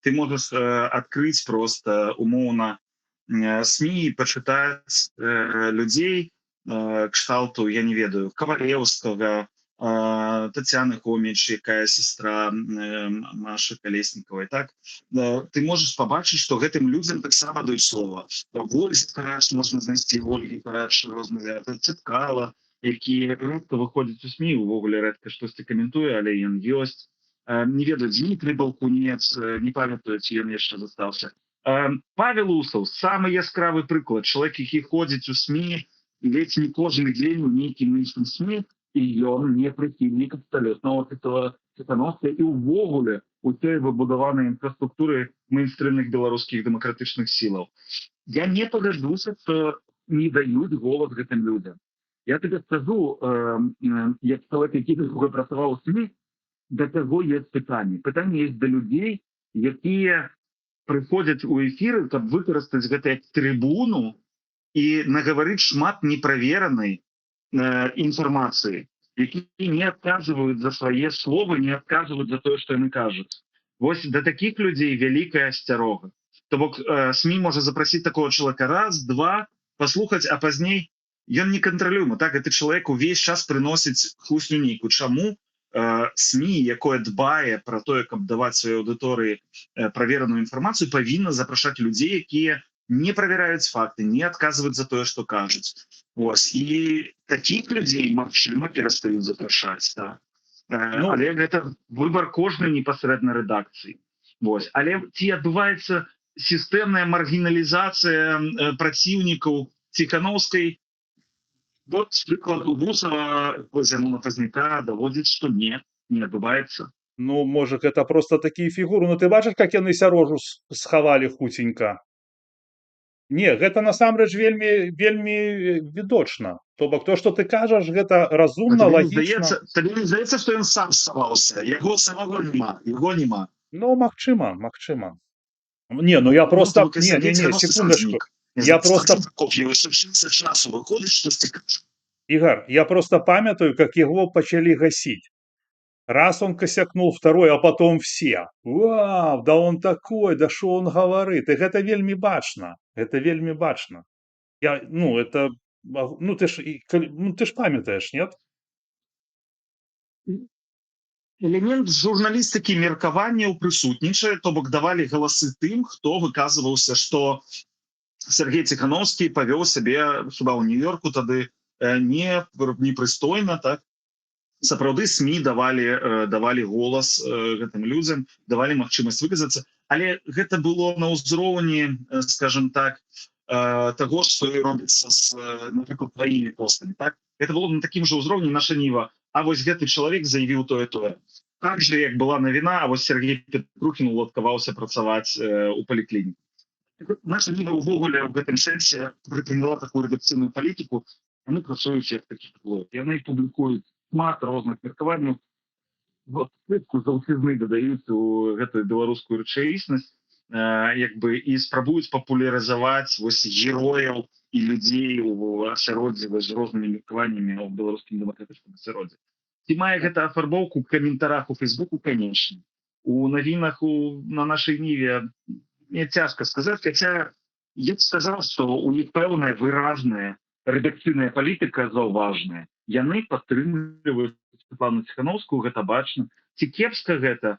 ты можаш адкрыць просто умоўна СМИ і пачытаць людзей кшталту, я не ведаю, Кавалеўскага, Татьяны Хоміч, якая сестра Маши Колесниковой, так? Ты можешь побачить, что гэтым людям таксама даюць слова. Ольги Караш можна знайсці, Ольги Караш розныя, Цыткала, які рэдка выходзяць у СМИ, увогуле рэдка штосьці каментуе, але ён ёсць. Не ведаю, Дмитрий Балкунец, не памятаю, ці ён яшчэ застаўся. Павел Усов, самы яскравы прыклад, чалавек, які ходзіць у СМИ, ледзь не кожны дзень у нейкім іншым СМИ, і ён не прыхільнік абсалютного Ціхановскай і ўвогуле у той выбудаванай інфраструктуры мейнстрымных беларускіх дэмакратычных сілаў. Я не пагаджуся, што не даюць голас гэтым людям. Я тебе скажу, як чалавек, які працаваў у СМИ, да каго ёсць пытанні. Пытанні ёсць да людзей, якія прыходзяць у эфіры, каб выкарыстаць гэта як трыбуну і нагаварыць шмат неправеранай информации, які не отказывают за свои слова, не отказывают за то, что яны кажуць. Вось до таких людей великая асцярога. То бок СМИ можа запросить такого человека раз, два, послухаць, а пазней ён не кантралюемы. Так, гэты чалавек увесь час прыносіць хлусню нейкую. Чаму СМИ, якое дбае про тое, каб даваць сваёй аўдыторыі правераную інфармацыю, павінна запрашаць людзей, якія не проверяют факты, не отказывают за то, что кажуць. Вось. И таких людей, магчыма, перастаюць запрашаць. Да. Але гэта выбор кожнай непасрэдна рэдакцыі. Вось. Але ці адбываецца сістэмная маргіналізацыя праціўнікаў Ціхановскай? Вот с прыкладу Гусава, Зямона Пазняка даводзіць, што не адбываецца. Ну, может, это просто такие фигуры. Ну, ты бачиш, как яны сярожу схавалі хуценька? Не, гэта насамрэч вельмі відочна. То бок то, што ты кажаш, гэта разумна, лагічна. Табе не здаецца, што ён сам схаваўся? Яго самого няма. Ну, магчыма. Не, ну я просто... Не, секундочку. Я просто... Игорь, я просто памятаю, как его почали гасить. Раз он косякнул, второй, а потом все. Вау, да он такой, да что он говорит. И это вельми бачно. Ты ж памятаешь, нет? Элемент журналістыкі меркаванняў прысутнічае, то бок давалі галасы тым, хто выказваўся, што Сергей Ціхановскі павёў сябе хіба ў Нью-Йорку тады непрыстойна, так. Сапраўды СМі давалі голас гэтым людзям, давалі магчымасць выказацца, але гэта было на ўзроўні, скажем так, таго, што і робіцца з, напрыклад, тваімі постамі, так. Это было на такім жа ўзроўні наша ніва. А вось гэты чалавек заявіў тое. Так же, як была навіна, а вось Сергей Петрухін уладкаваўся працаваць у паліклініку. Наша ніва ўвогуле ў гэтым сэнсе прыняла такую рэдакцыйную палітыку, яны працуюць як такі блог. Яны публікуюць шмат розных меркаванняў, спытку заўсёдны дадаюць у гэтую беларускую рэчаіснасць, як бы і спрабуюць папулярызаваць вось герояў і людзей у асяроддзі з рознымі меркаваннямі ў беларускім дэмакратычным асяроддзі. Ці мае гэта афарбоўку ў каментарах у Фейсбуку, канечне. У навінах на нашай ніве мне цяжка сказаць, хаця я б сказаў, што у іх пэўная выразная рэдакцыйная палітыка заўважная. Яны падтрымліваюць Святлану Ціхановскую, гэта бачна. Ці кепска гэта?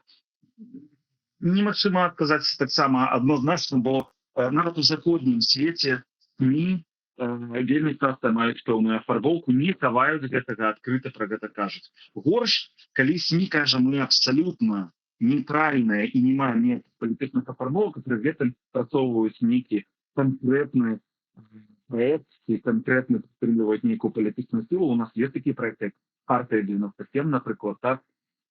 Немагчыма адказаць таксама адназначна, бо нават у заходнім свеце СМі вельмі часта маюць пэўную афарбоўку, не хаваюць гэтага, адкрыта пра гэта кажуць. Горш, калі СМі кажа, мы абсалютна нейтральныя і не маем ніякіх палітычных афарбовак, пры гэтым працоўваюць нейкі канкрэтны проект і канкрэтна падтрымліваюць нейкую палітычную сілу. У нас ёсць такі проект, як Хартыя 97, напрыклад, так.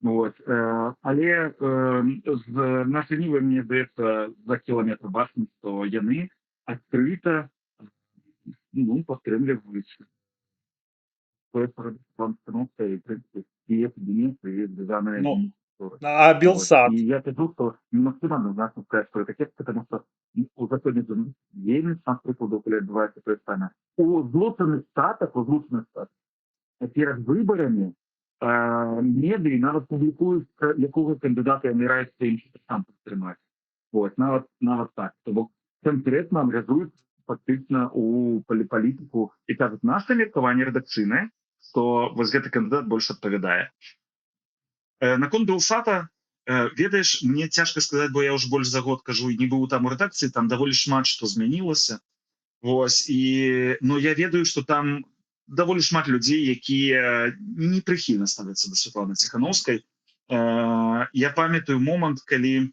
Вот. Але з нашай нівы, мне здаецца, за кіламетр бачна, што яны адкрыта падтрымліваюць і прынцыпе і эпідэміі, і звязаныя А Белсат? И я кажу, что немагчыма адназначна сказаць, што это кепска, потому что у законе вельмі шмат прыкладаў, калі адбываецца тое самае. У злучаных штатах перад выбарамі медыі нават публікуюць, якога кандыдата яны раяць іншым сам падтрымаць. Вот, нават так. То бок канкрэтна анgaжуюць фактычна у палітыку і кажуць, наша меркаванне рэдакцыйнае, што вось гэты кандыдат больш адпавядае. Наконт Белсата, ведаеш, мне цяжка сказаць, бо я ўжо больш за год кажу і не быў там у рэдакцыі, там даволі шмат што змянілася. Вось, но я ведаю, што там даволі шмат людзей, якія непрыхільна ставяцца да Святланы Ціхановскай. Я памятаю момант, калі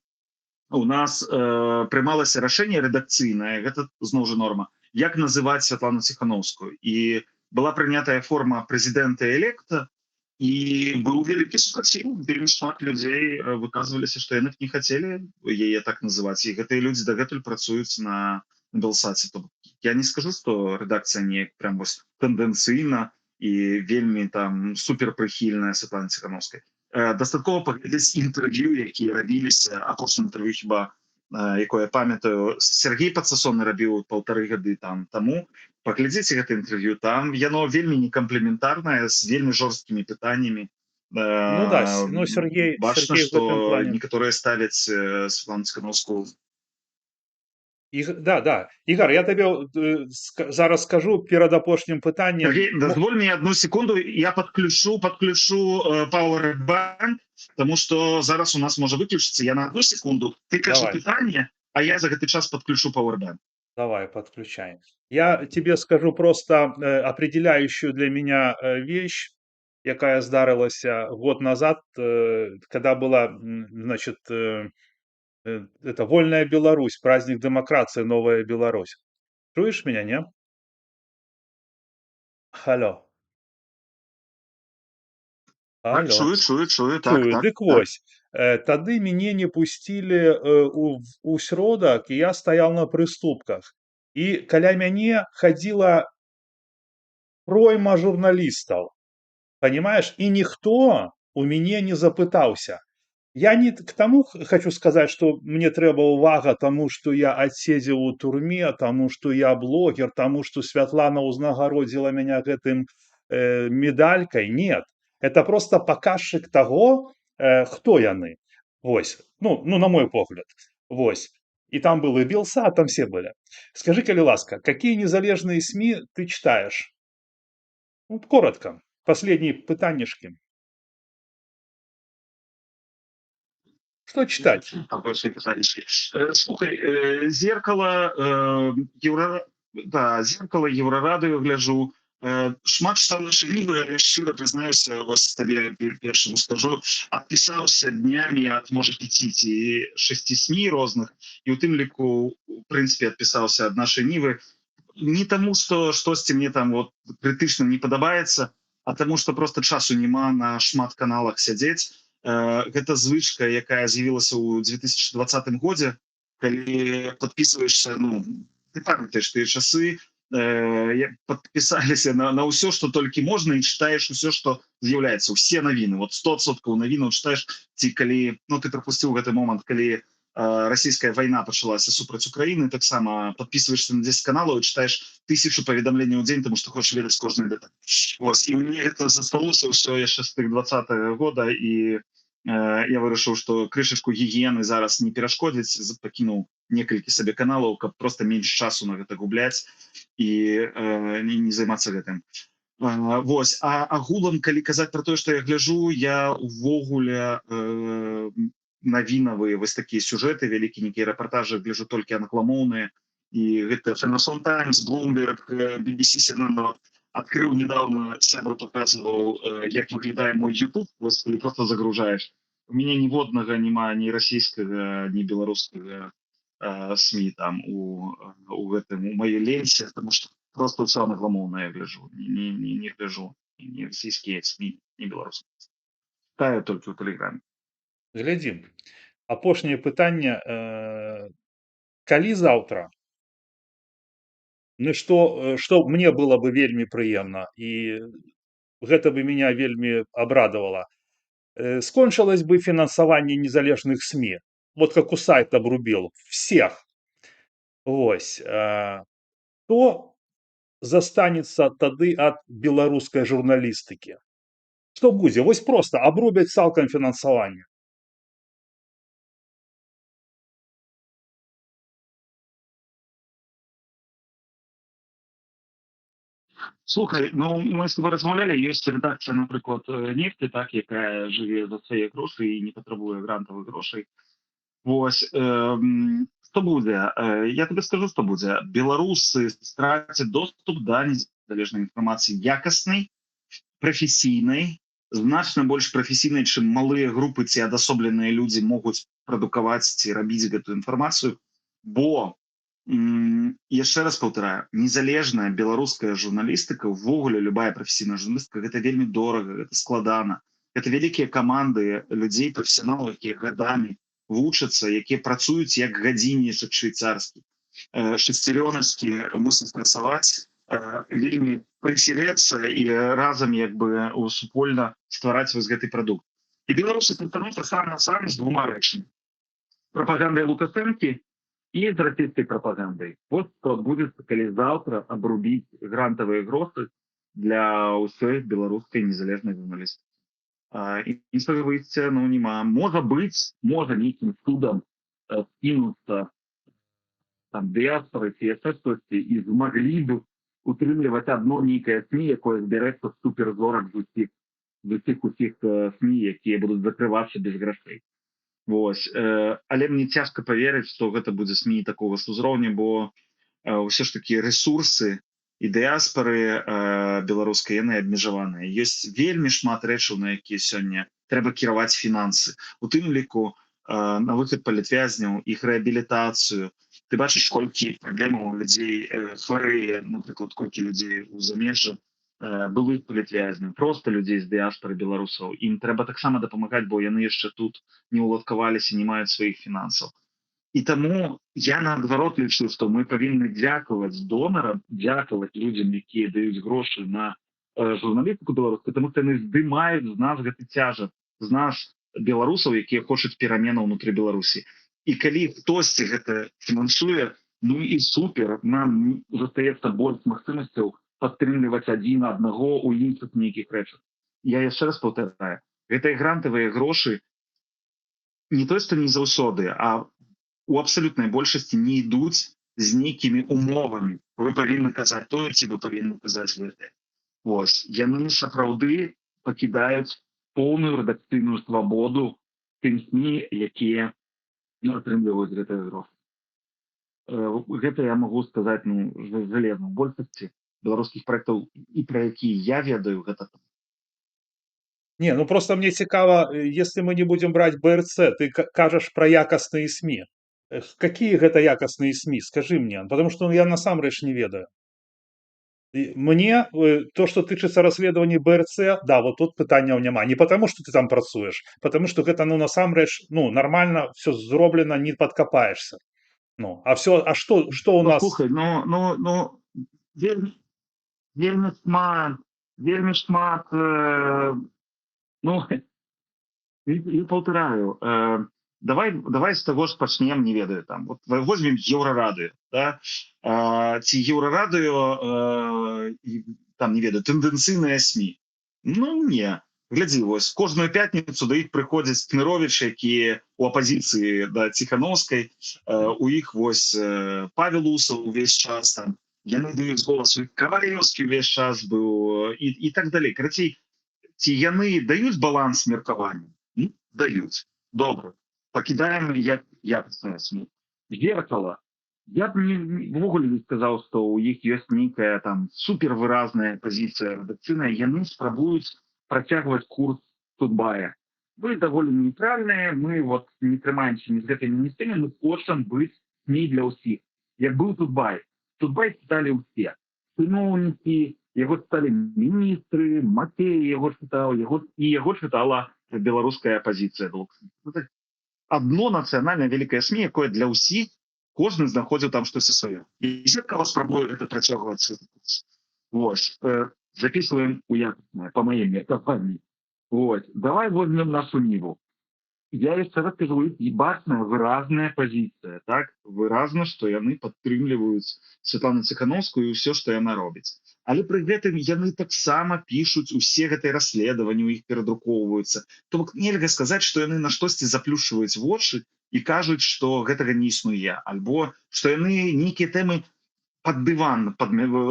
у нас прымалася рашэнне рэдакцыйнае, гэта зноў жа норма, як называць Святлану Ціхановскую. І была прынятая форма прэзідэнта-электа, і быў вялікі супраціў, вельмі шмат людзей выказваліся, што яны не хацелі яе так называць, і гэтыя людзі дагэтуль працуюць на Белсаце. Я не скажу, што рэдакцыя неяк прям вось тэндэнцыйна і вельмі там суперпрыхільная Святлане Ціхановскай. Дастаткова паглядзець інтэрв'ю, якія рабіліся, апошняе інтэрв'ю хіба, якое я памятаю, Сергей Пацасоны рабіў 1,5 гады таму. Паглядзіце гэта інтэрв'ю, там яно вельмі некамплементарнае, з вельмі жорсткімі пытаннямі. Сергей Бачна, што некаторыя ставяць Святлану Ціхановскую. Да. Ігор, я табе зараз скажу перад апошнім пытаннем. Сергей, дазволь мне одну секунду, я подключу Powerbank, потому что зараз у нас можа выключиться. Я на одну секунду. Ты кажи пытанне, а я за гэты час подключу Powerbank. Давай, подключаем. Я тебе скажу просто определяющую для меня вещь, якая здарылася год назад, когда была, значит, это «Вольная Беларусь», праздник демократии, новая Беларусь. Чуешь меня, не? Алло. Так, чую, так. Дык вось, тады мяне не пусцілі у сродак, і я стаяў на прыступках. І каля мяне хадзіла пройма журналістаў, понимаешь? І ніхто у мяне не запытаўся. Я не к тому хочу сказать, что мне трэба увага тому, что я адседзеў у турме, тому, что я блогер, тому, что Святлана узнагародзіла меня гэтым медалькой. Нет, это просто показчик того, кто яны. Вось, на мой погляд. Вось. И там был и Белсат, там все были. Скажи, коли ласка, какие незалежные СМИ ты читаешь? Коротко. Последние пытаннишки. Что читать? Там просто писаліся. Слухай, зеркало, зеркало, Еўрарадыё гляджу. Шмат чытаў нашы кнігі, але шчыра прызнаюся, вось табе першаму скажу, адпісаўся днямі ад, можа, 5 ці 6 СМІ розных, і ў тым ліку, у прынцыпе, адпісаўся ад нашай нівы. Не таму, што штосьці мне там вот крытычна не падабаецца, а таму, што просто часу няма на шмат каналах сядзець. Гэта звычка, якая з'явілася ў 2020 годзе, калі подписываешься, ну, ты памятаеш тыя часы, подписаліся на ўсё, што толькі можна, і читаеш усё, што з'яўляецца, усе навіны, вот 100% навінаў читаеш, ці калі, ну, ты пропусціў гэты момант, калі расійская вайна пачалася супраць Украіны, таксама подписываешься на 10 каналаў і читаеш 1000 паведамленняў у дзень, тому што хочаш ведаць кожны дэталь. Вось, і мне гэта засталося ўсё яшчэ з тых 20-го года, і я вырашыў, што крышачку гігіены зараз не перашкодзіць, пакінуў некалькі сабе каналаў, каб просто менш часу на гэта губляць і не займацца гэтым. Вось, а агулам, калі казаць пра тое, што я гляджу, я увогуле навінавыя вось такія сюжэты, вялікія нейкія рэпартажы гляджу толькі англамоўныя, і гэта Financial Times, Bloomberg, BBC, CNN. Открыл недавно, сябра показывал, як выглядае мой YouTube, вось, калі просто загружаешь. У меня ніводнага няма ні расійскага, ні беларускага СМІ там у гэтым, у маёй ленце, потому что просто ўсё англамоўнае гляджу, не гляджу ні расійскія СМІ, ні беларускія. Читаю толькі ў Тэлеграме. Глядзім. Апошняе пытанне. Калі заўтра? Ну, што мне было бы вельмі прыемна, і гэта бы меня вельмі абрадавала. Скончилось бы финансование незалежных СМИ. Вот как у сайта обрубил. Всех. Вось. Кто застанется тады от белорусской журналистики? Что будет? Вось просто обрубят цалкам финансование. Слухай, ну, мы з тобой размаўлялі, ёсць рэдакцыя, напрыклад, нефти, так, якая жыве за свае грошы і не патрабуе грантавых грошай. Вось, што будзе? Я табе скажу, што будзе. Беларусы страцяць доступ да незалежнай інфармацыі якаснай, прафесійнай, значна больш прафесійнай, чым малыя групы ці адасобленыя людзі могуць прадукаваць ці рабіць гэтую інфармацыю, бо яшчэ раз паўтараю, незалежная беларуская журналістыка, увогуле любая прафесійная журналістыка, гэта вельмі дорага, гэта складана. Гэта вялікія каманды людзей, прафесіяналаў, якія гадамі вучацца, якія працуюць як гадзіннічак швейцарскі. Шесцярёначкі мусяць працаваць, вельмі прысілецца і разам як бы супольна ствараць вось гэты прадукт. І беларусы працуюць сам з двума рэчамі. Прапагандай Лукашэнкі і з расійскай прапагандай. Вот што адбудзецца, калі заўтра абрубіць грантавыя грошы для ўсёй беларускай незалежнай журналістыкі. Іншага выйсця, ну, няма. Можа быць, можа нейкім цудам скінуцца там дыяспоры ці яшчэ штосьці і змаглі б утрымліваць адно нейкае СМІ, якое збярэцца суперзорак з усіх СМІ, якія будуць закрывацца без грошай. Вось. Але мне цяжка паверыць, што гэта будзе СМІ такога ж узроўня, бо ўсё ж такі рэсурсы і дыяспоры беларускай, яны абмежаваныя. Ёсць вельмі шмат рэчаў, на якія сёння трэба кіраваць фінансы. У тым ліку на выхад палітвязняў, іх рэабілітацыю. Ты бачыш, колькі праблемаў у людзей хварэе, напрыклад, колькі людзей у замежжа, былых палітвязняў, проста людзей з дыяспоры беларусаў. Ім трэба таксама дапамагаць, бо яны яшчэ тут не ўладкаваліся, не маюць сваіх фінансаў. І таму я наадварот лічу, што мы павінны дзякаваць донарам, дзякаваць людзям, якія даюць грошы на журналістыку беларускую, таму што яны здымаюць з нас гэты цяжар, з нас беларусаў, якія хочуць пераменаў унутры Беларусі. І калі хтосьці гэта фінансуе, ну і супер, нам застаецца больш магчымасцяў падтрымліваць адзін аднаго ў іншых нейкіх рэчах. Я яшчэ раз паўтараю, гэтыя грантавыя грошы не то, што не заўсёды, а у абсалютнай большасці не ідуць з нейкімі умовамі. Вы павінны казаць тое, ці вы павінны казаць гэтае. Вось. Яны сапраўды пакідаюць поўную рэдакцыйную свабоду тым СМІ, якія атрымліваюць гэтыя грошы. Гэта я магу сказаць, ну, жалезна. У большасці беларускіх праектаў, і пра якія я ведаю, гэта так. Не, ну просто мне цікава, если мы не будем брать БРЦ, ты кажаш пра якасныя СМІ. Какие гэта якасныя СМІ? Скажи мне, потому что ну, я насамрэч не ведаю. И мне то, что тычыцца расследавання БРЦ, да, вот тут пытанняў няма. Не потому, что ты там працуеш, потому что гэта ну насамрэч ну нормально все зроблена, не подкопаешься. Ну, а все, а что у нас? Паслухай, вельмі, вельмі шмат, ну, я паўтараю, давай з таго ж пачнем, не ведаю, там, вот возьмем Еўрарадыё, да, ці Еўрарадыё, там, не ведаю, тэндэнцыйныя СМІ. Ну, не. Глядзі, вось, кожную пятніцу да іх прыходзяць Кныровіч, які у апазіцыі да Ціханаўскай, у іх вось Павел Усаў увесь час там, яны даюць голас, Кавалеўскі увесь час быў, і так далей. Карацей, ці яны даюць баланс меркавання? Даюць. Добра. Пакідаем якасныя СМІ. Зеркало. Я б ввогуле не сказаў, што ў іх ёсць нейкая там супервыразная пазіцыя рэдакцыйная. Яны спрабуюць працягваць курс Тутбая. Вы даволі нейтральныя, мы вот не трымаемся ні з гэтымі, ні з тымі, мы хочам быць СМІ для ўсіх. Як быў Тутбай. Тутбай чыталі ўсе. Чыноўнікі, яго чыталі міністры, Макей яго чытаў, яго чытала беларуская апазіцыя. Адно нацыянальнае вялікае СМІ, якое для ўсіх, кожны знаходзіў там штосьці сваё. І зеркало спрабуе гэта працягваць. Вось. Записываем у якаснае, па маім меркаванні. Вот. Давай возьмем нашу Ніву. Я яшчэ раз кажу, бачная, выразная пазіцыя, так? Выразна, што яны падтрымліваюць Святлану Ціханаўскую і ўсё, што яна робіць. Але пры гэтым яны таксама пішуць усе гэтыя расследаванні, у іх перадрукоўваюцца. То бок нельга сказаць, што яны на штосьці заплюшчваюць вочы і кажуць, што гэтага не існуе, альбо што яны нейкія тэмы пад дыван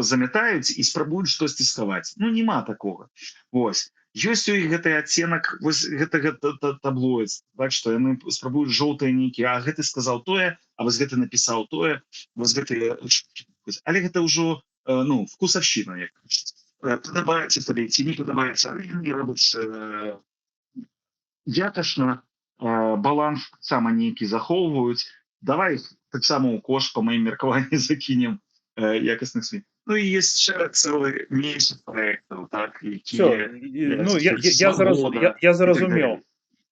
замятаюць і спрабуюць штосьці схаваць. Ну, няма такога. Вось. Ёсць у іх гэты адценак гэтага таблоід, так, што яны спрабуюць жоўтыя нейкія, а гэты сказаў тое, а вось гэты напісаў тое, вось гэты... Але гэта ўжо, ну, вкусавшчына, як кажуць. Падабаецца табе, ці не падабаецца, але яны робяць якасна, баланс таксама нейкі захоўваюць. Давай таксама ў кош, па маім меркаванні, закінем якасных СМІ. Ну і есть шэраг цэлы месяц праектаў, так, Все, ну, я зразумеў.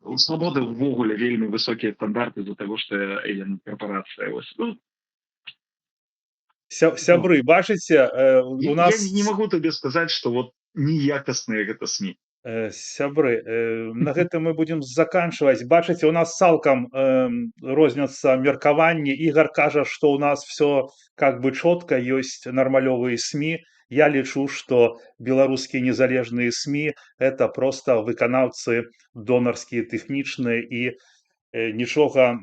У Свабоды ўвогуле вельмі высокія стандарты з-за таго, што яны карпарацыя. Сябры, бачыце, у нас... Я не магу табе сказаць, што вот неякасныя гэта СМІ. Сябры, на гэтым мы будзем заканчваць. Бачыце, у нас цалкам розняцца меркаванні. Ігар кажа, што ў нас все как бы чётка, ёсць нармалёвыя СМІ. Я лічу, што беларускія незалежныя СМІ это проста выканаўцы донарскія, тэхнічныя і нічога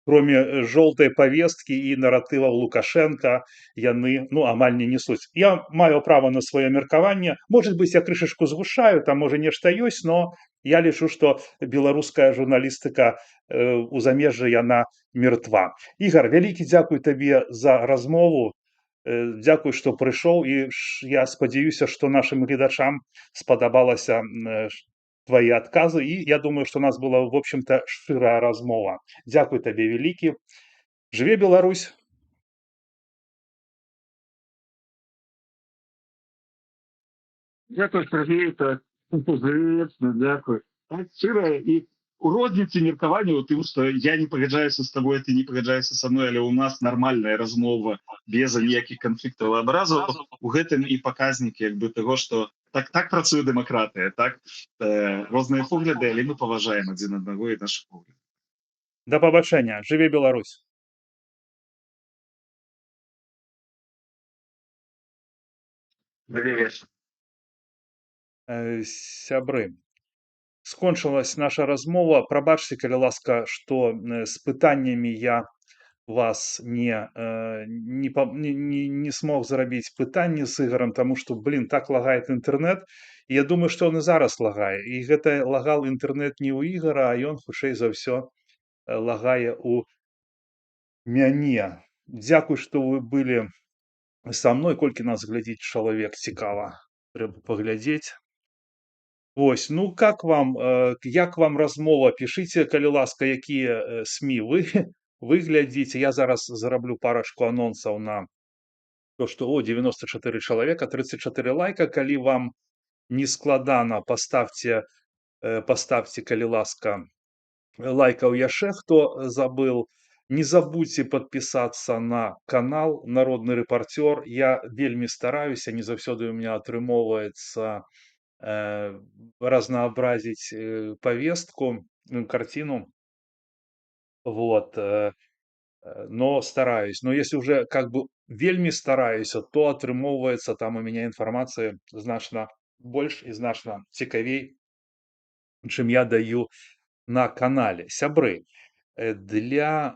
кроме жоўтай повесткі і наратываў Лукашенко яны ну амаль не несуць. Я маю права на сваё меркаванне. Может быть, я крышачку згушаю, там можа нешта ёсць, но я лічу, што беларуская журналістыка у замежжы яна мертва. Ігар, вялікі дзякуй табе за размову. Дзякуй, што прыйшоў, і я спадзяюся, што нашым гледачам спадабалася твои отказы, и я думаю, что у нас была, в общем-то, шчырая размова. Дзякуй табе вялікі. Жыве Беларусь! Дзякуй, Сергей, так, зрэчна, дзякуй. Так, шчыра, і у розніцы меркавання ў тым, што я не пагаджаюся з табой, ты не пагаджаешся са мной, але ў нас нармальная размова без ніякіх канфліктаў і абразаў. У гэтым і паказнік як бы таго, што так працуе дэмакратыя, так? Розныя погляды, але мы паважаем адзін аднаго і нашы погляды. Да пабачэння. Жыве Беларусь! Сябры, скончылась наша размова. Прабачце, калі ласка, што з пытаннямі я вас не смог зрабіць пытанне з іграм, таму што, блін, так лагае інтэрнэт. І я думаю, што ён і зараз лагае. І гэта лагаў інтэрнэт не ў ігара, а ён, хутчэй за ўсё, лагае ў мяне. Дзякуй, што вы былі са мной. Колькі нас глядзіць чалавек, цікава. Трэба паглядзець. Вось, ну як вам размова? Пішыце, калі ласка, якія СМІ вы вы глядзіце. Я зараз зараблю парачку анонсаў на то, што 94 чалавека, 34 лайка. Калі вам не складана, паставце, калі ласка, лайкаў яшчэ, хто забыл. Не забудьте подпісацца на канал Народны рэпарцёр. Я вельмі стараюся, не заўсёды у меня атрымоўваецца разнообразить повестку, картину. Вот, но стараюсь. Но если уже как бы вельмі стараюсь, то атрымоўваецца там у меня информации значна больш і значна цікавей, чым я даю на канале. Сябры, для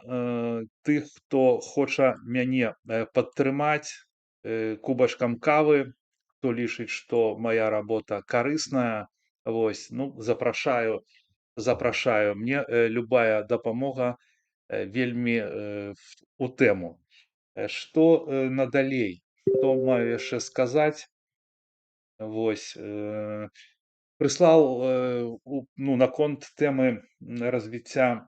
тых, хто хоча мяне падтрымаць кубачкам кавы, хто лічыць, што моя работа карысная, вось, ну, запрашаю. Мне любая дапамога вельмі у тэму. Што надалей? Што маю яшчэ сказаць? Вось, прыслаў ну, наконт тэмы развіцця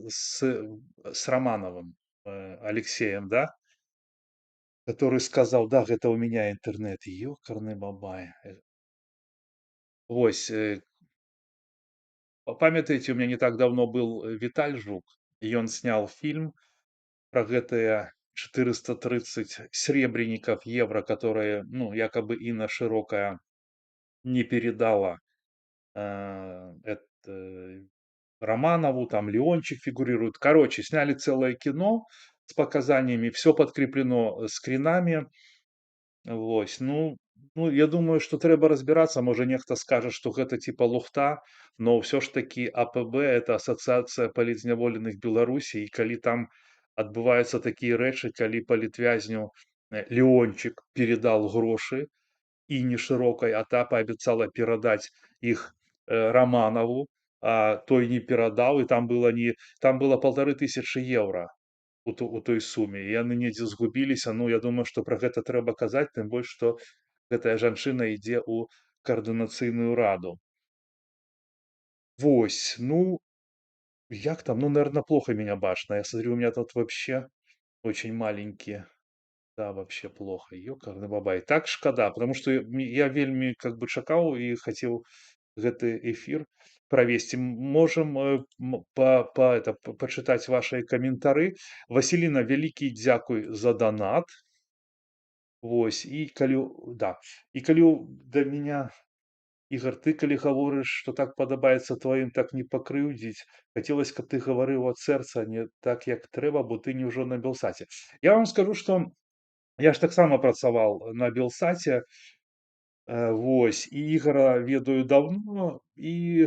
с Романовым Алексеем, да? Который сказал: да, гэта у меня интернет. Ёкарный бабай. Вось, памятаеце, у меня не так давно был Виталь Жук, и он снял фильм про гэтыя 430 сребреников евро, которые, ну, якобы Инна Широкая не передала Романову, там Леончик фигурирует. Короче, сняли целое кино с показаниями, все подкреплено скринами. Вось, ну, я думаю, што трэба разбірацца. Можа, нехта скажа, што гэта типа лухта, но ўсё ж такі АПБ — это Асацыяцыя палітзняволеных Беларусі, і калі там адбываюцца такія рэчы, калі палітвязню Леончик передал грошы Інне Шырокай, а та паабяцала перадаць іх Романову, а той не перадаў, і там было 1500 евро у той суме, і яны недзе згубіліся. Ну, я думаю, што пра гэта трэба казаць, тым больш, што гэтая жанчына ідзе ў каардынацыйную раду. Вось, ну, як там? Ну, наверно, плохо меня бачно. Я смотрю, у меня тут вообще очень маленькие. Да, вообще плохо. Ёкарный бабай. Так шкада, потому что я вельмі как бы чакаў і хацеў гэты эфір правесці. Можам пачытаць ваши каментары. Васіліна, вялікі дзякуй за донат. Вось, і калі да, і калі да меня, Ігор, ты калі гаворыш, што так падабаецца тваім, так не пакрыўдзіць. Хацелось, каб ты гаварыў ад сэрца, не так, як трэба, бо ты не ўжо на Белсаце. Я вам скажу, што я ж таксама працаваў на Белсаце, вось, і Ігора ведаю даўно, і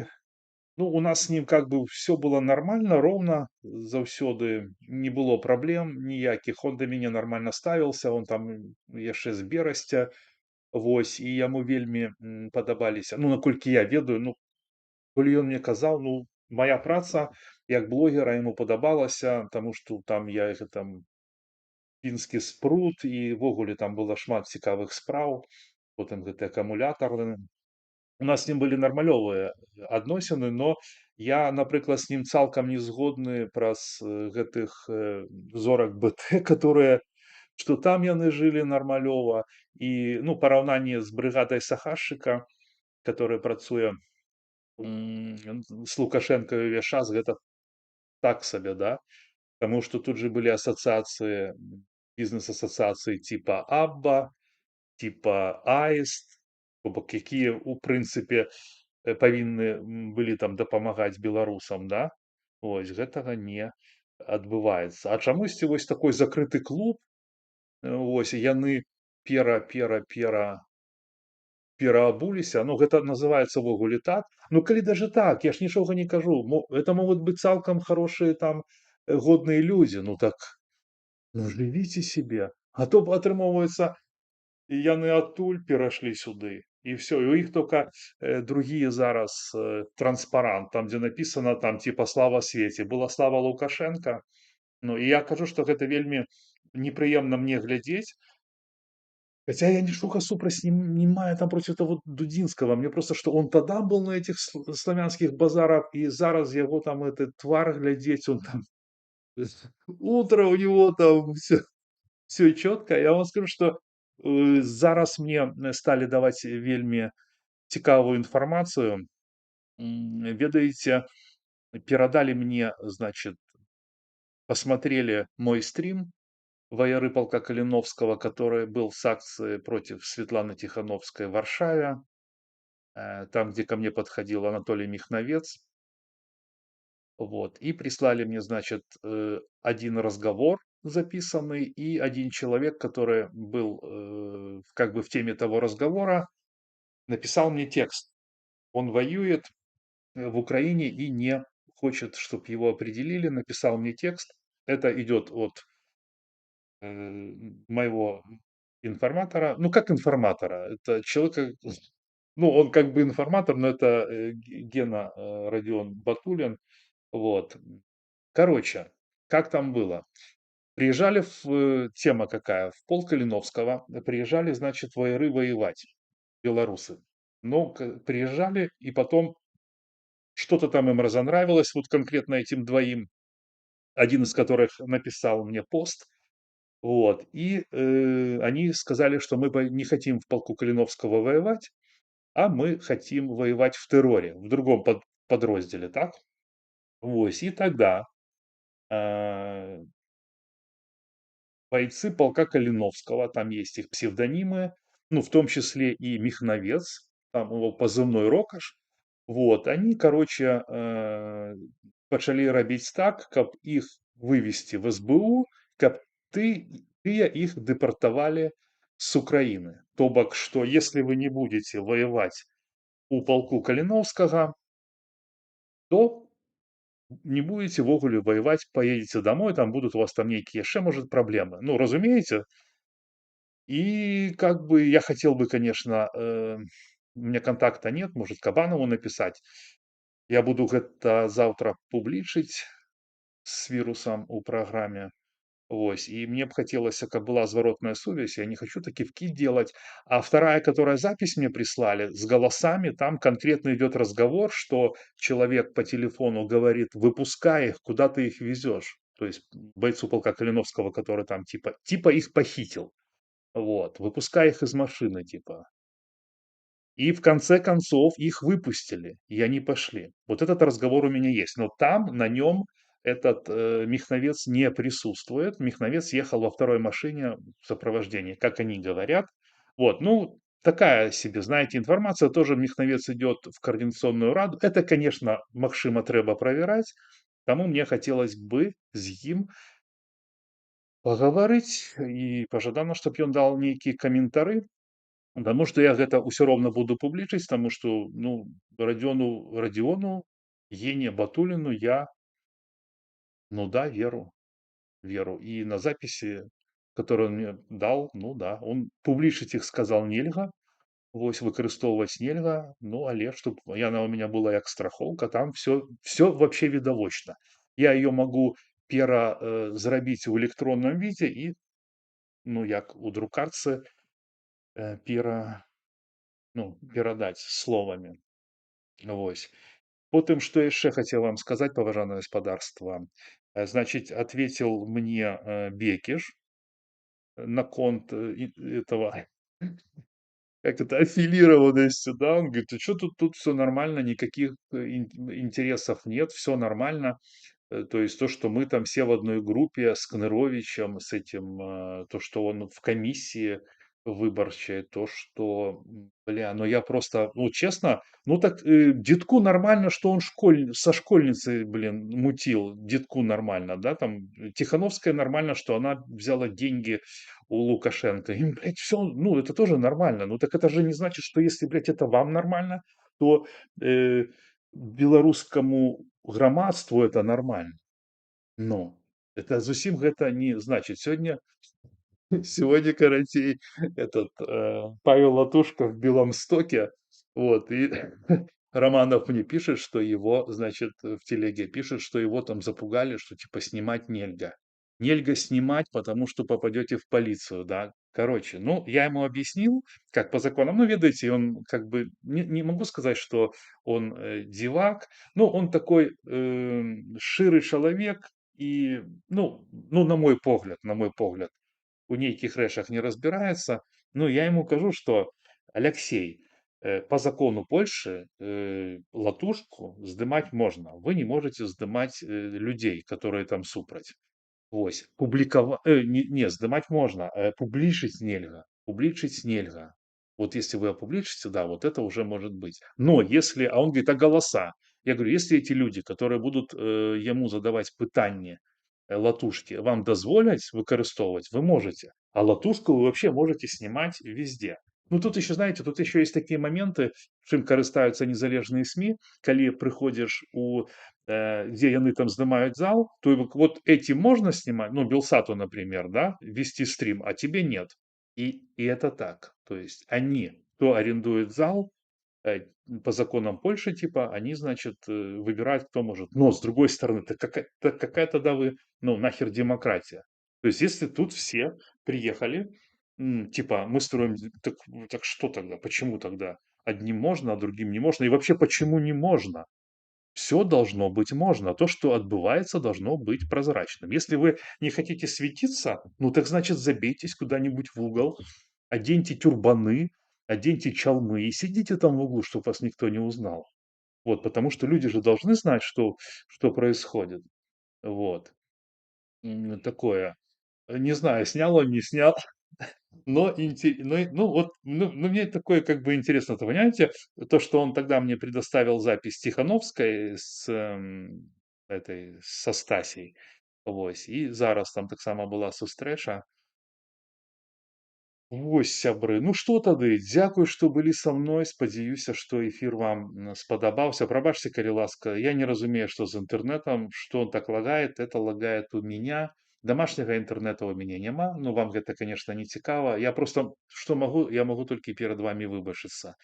ну, у нас с ним как бы все было нормально, ровно, заўсёды не было праблем ніякіх. Он да мяне нормально ставился, он там яшчэ з Берасця. Вось, і яму вельмі падабаліся, ну, наколькі я ведаю, ну, калі ён мне казаў, ну, моя праца як блогера яму падабалася, таму што там я там пінскі спрут, і ўвогуле там было шмат цікавых спраў. Потым гэты акумулятор. У нас з ним былі нармалёвыя адносіны, но я, напрыклад, з ним цалкам не згодны праз гэтых зорак БТ, которые, што там яны жылі нармалёва. І, ну, параўнанне з брыгадай Сахашчыка, который працуе з Лукашенко увесь час, гэта так сабе, да? Таму што тут же былі асацыяцыі, бізнес-асацыяцыі типа Абба, типа Аіст, то бок якія, у прынцыпе, павінны былі там дапамагаць беларусам, да? Вось, гэтага не адбываецца. А чамусьці вось такой закрыты клуб, вось, яны пераабуліся. Ну, гэта называецца ўвогуле так. Ну, калі даже так, я ж нічога не кажу. Это могуць быць цалкам хорошыя там годныя людзі, ну так, ну жывіце себе. А то атрымоўваецца, яны адтуль перайшлі сюды, і всё. І ў іх тока другі зараз транспарант, там дзе напісана там типа слава свеце, была слава Лукашенко. Ну і я кажу, што гэта вельмі непрыемна мне глядзець. Хотя я ничего супраць не маю там против того Дудинского. Мне просто, что он тогда был на этих славянских базарах, и зараз его там этот твар глядеть, он там утро у него там все четко. Я вам скажу, что зараз мне стали давать вельмі цікавую информацию. Ведаеце, передали мне, значит, посмотрели мой стрим вояры полка Калиновского, который был с акцией против Светланы Тихановской в Варшаве, там, где ко мне подходил Анатолий Михновец. Вот. И прислали мне, значит, один разговор записанный и один человек, который был как бы в теме того разговора, написал мне текст. Он воюет в Украине и не хочет, чтобы его определили. Написал мне текст. Это идет от моего информатора. Ну, как информатора? Это человек, ну, он как бы информатор, но это Гена Родион Батулин. Вот. Короче, как там было? Приезжали тема какая? В полк Калиновского приезжали, значит, вояры воевать, белорусы. Но приезжали, и потом что-то там им разонравилось, вот конкретно этим двоим, один из которых написал мне пост. Вот. И они сказали, что мы не хотим в полку Калиновского воевать, а мы хотим воевать в терроре, в другом подразделе, так? Вот. И тогда э, бойцы полка Калиновского, там есть их псевдонимы, ну, в том числе и Михновец, там его позывной Рокаш, вот, они, короче, пачалі рабіць так, каб іх вывести в СБУ, каб тыя іх дэпартавалі с Украины. То бок, что если вы не будете воевать у полку Калиновского, то не будете ввогуле воевать, поедете домой, там будут у вас там нейкія яшчэ, может, проблемы. Ну, разумеете? И как бы я хотел бы, конечно, у меня контакта нет, может, Кабанову написать. Я буду гэта завтра публічыць с вирусом у праграме. Вось. И мне бы хотелось, как была зворотная сувязь, я не хочу такие кивки делать. А вторая, которая запись мне прислали, с голосами, там конкретно идет разговор, что человек по телефону говорит, выпускай их, куда ты их везешь. То есть бойцу полка Калиновского, который там типа их похитил. Вот, выпускай их из машины, типа. И в конце концов их выпустили, и они пошли. Вот этот разговор у меня есть. Но там, на нем, этот Михновец не присутствует. Михновец ехал во второй машине в сопровождении, как они говорят. Вот, ну, такая себе, знаете, информация. Тоже Михновец идет в координационную раду. Это, конечно, Макшима трэба проверять. Тому мне хотелось бы с ним поговорить и пожадана, чтобы он дал некие комментары. Таму што я гэта ўсё роўна буду публічыць, таму што, ну, Радзіону, Гене Батуліну я, ну да, веру. И на записи, которые он мне дал, ну да, он публічыць іх сказал нельга, вось выкарыстоўваць нельга, ну але чтоб яна у меня была як страхоўка, там все вообще відавочна. Я ее могу зрабіць у электронным відзе і, ну, як у друкарцы, пера ну, перадаць словамі. Вось. Потым, што яшчэ хацеў вам сказаць, паважанае гаспадарства. Значит, ответил мне Бекиш наконт этого, как это, аффилированности, да, он говорит, а что тут все нормально, никаких интересов нет, все нормально. То есть то, что мы там все в одной группе с Кныровичем, с этим, то, что он в комиссии выборчей, то, что, бля, ну я просто, ну честно, ну так детку нормально, что он со школьницей, блин, мутил, детку нормально, да, там Тихановская нормально, что она взяла деньги у Лукашенко. Им, блядь, все, ну это тоже нормально. Ну так это же не значит, что если, блядь, это вам нормально, то белорусскому громадству это нормально. Ну, Это зусім гэта не значит. Сегодня карацей, Павел Латушко в Беломстоке, вот, и Романов мне пишет, что его, значит, в телеге пишет, что его там запугали, что типа снимать нельзя. Нельзя снимать, потому что попадете в полицию, да. Короче, ну, я ему объяснил, как по законам, ну, видите, он как бы, не могу сказать, что он дивак, но он такой ширый человек, и, ну, на мой погляд, у нейкіх рэчах не разбираецца. Ну, я ему кажу, что Алексей, по закону Польши латушку здымаць можно. Вы не можете здымаць людей, которые там супраць. Вось. Не, здымаць можно, публічыць нельга. Публічыць нельга. Вот если вы опубличите, да, вот это уже может быть. Но если, а он говорит, а голоса? Я говорю, если эти люди, которые будут ему задавать пытанне, латушки, вам дазволяць выкарыстоўваць, вы можете. А латушку вы вообще можете снимать везде. Ну, тут еще, знаете, тут еще есть такие моменты, чым карыстаюцца незалежныя СМИ, калі прыходзіш где яны там здымаюць зал, то вот эти можно снимать, ну, Белсату, например, да, вести стрим, а тебе нет. И это так. То есть они, кто арендует зал, по законам Польши, типа, они, значит, выбирают, кто может. Но, с другой стороны, какая тогда вы, ну, нахер демократия? То есть, если тут все приехали, типа, мы строим, так что тогда? Почему тогда? Одним можно, а другим не можно? И вообще, почему не можно? Все должно быть можно. То, что отбывается, должно быть прозрачным. Если вы не хотите светиться, ну так значит забейтесь куда-нибудь в угол, оденьте тюрбаны, оденьте чалмы и сидите там в углу, чтобы вас никто не узнал. Вот, потому что люди же должны знать, что происходит. Вот. Такое. Не знаю, снял он, не снял. Но, мне такое как бы интересно, то понимаете, то, что он тогда мне предоставил запись Тихановской со Стасей, вось, і зараз там таксама была сустрэча. Вось, сябры, ну што тады, дзякуй, што былі са мной, спадзяюся, што эфір вам спадабаўся. Прабачце, калі ласка, я не разумею, што з інтэрнэтам, што он так лагает, это лагает у меня. Домашняга інтэрнэта ў мяне няма, ну вам гэта, конечно, не цікава. Я просто, што магу, я магу толькі перад вамі выбачыцца.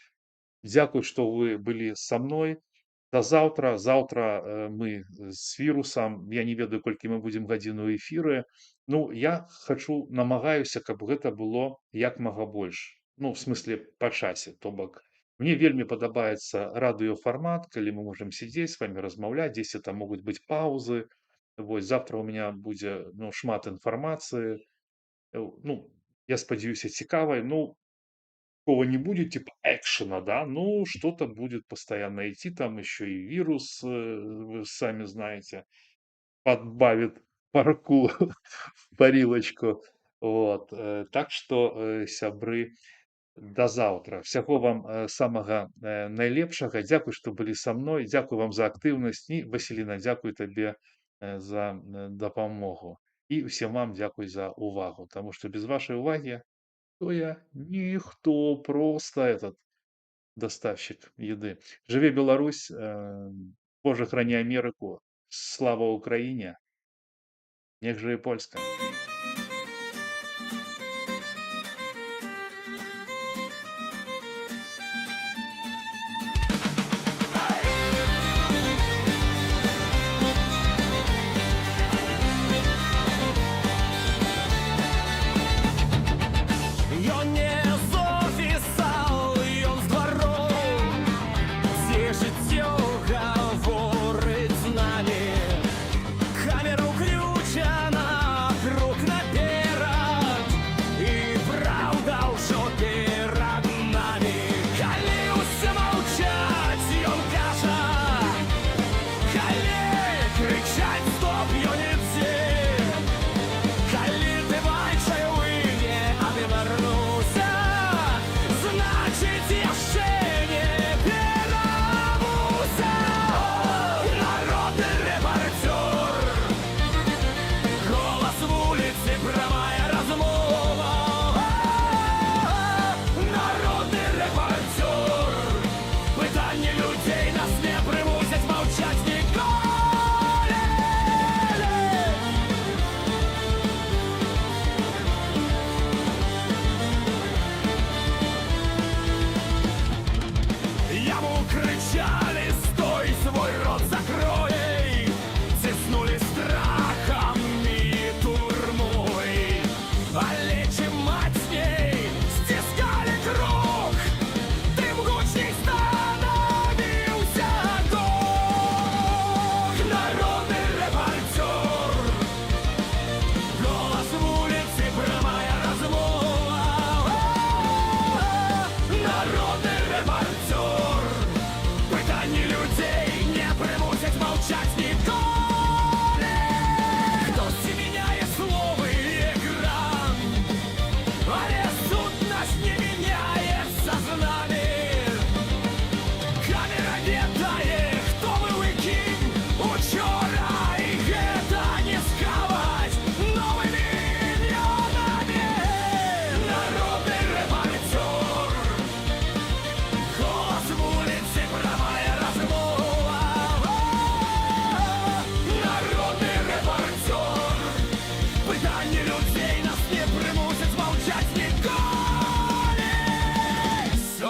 Дзякуй, што вы былі са мной. До заўтра. Заўтра мы з вірусам, я не ведаю, колькі мы будзем гадзіну эфіры. Ну, я хачу, намагаюся, каб гэта было як мага больш. Ну, в смысле, па часе. То бок, мне вельмі падабаецца радыёфармат, калі мы можам сидзець з вами размаўляць, дзесьці там могуць быць паузы. Вось, завтра у меня будзе, ну, шмат інфармацыі. Ну, я спадзяюся, цікавай. Ну, такого не будет, типа экшена, да, ну, что-то будет постоянно идти, там еще и вирус, вы сами знаете, подбавит парку в парилочку. Вот. Так что, сябры, до завтра. Всяго вам самага найлепшага. Дзякуй, што былі са мной. Дзякуй вам за актыўнасць. І, Васіліна, дзякуй табе за дапамогу. І ўсім вам дзякуй за увагу, таму што без вашай увагі кто я? Никто, просто этот доставщик еды. Живи Беларусь, Боже, храни Америку, слава Украине, нех же и Польска. Ён не з офісаў, ён з двароў, дзе жыццё гаворыць з намі. Камера ўключана,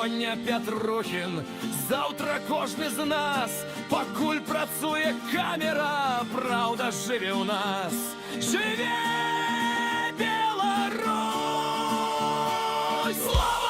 Сёння Петрухін, заўтра кожны з нас. Пакуль працуе камера, праўда жыве ў нас. Жыве Беларусь! Слава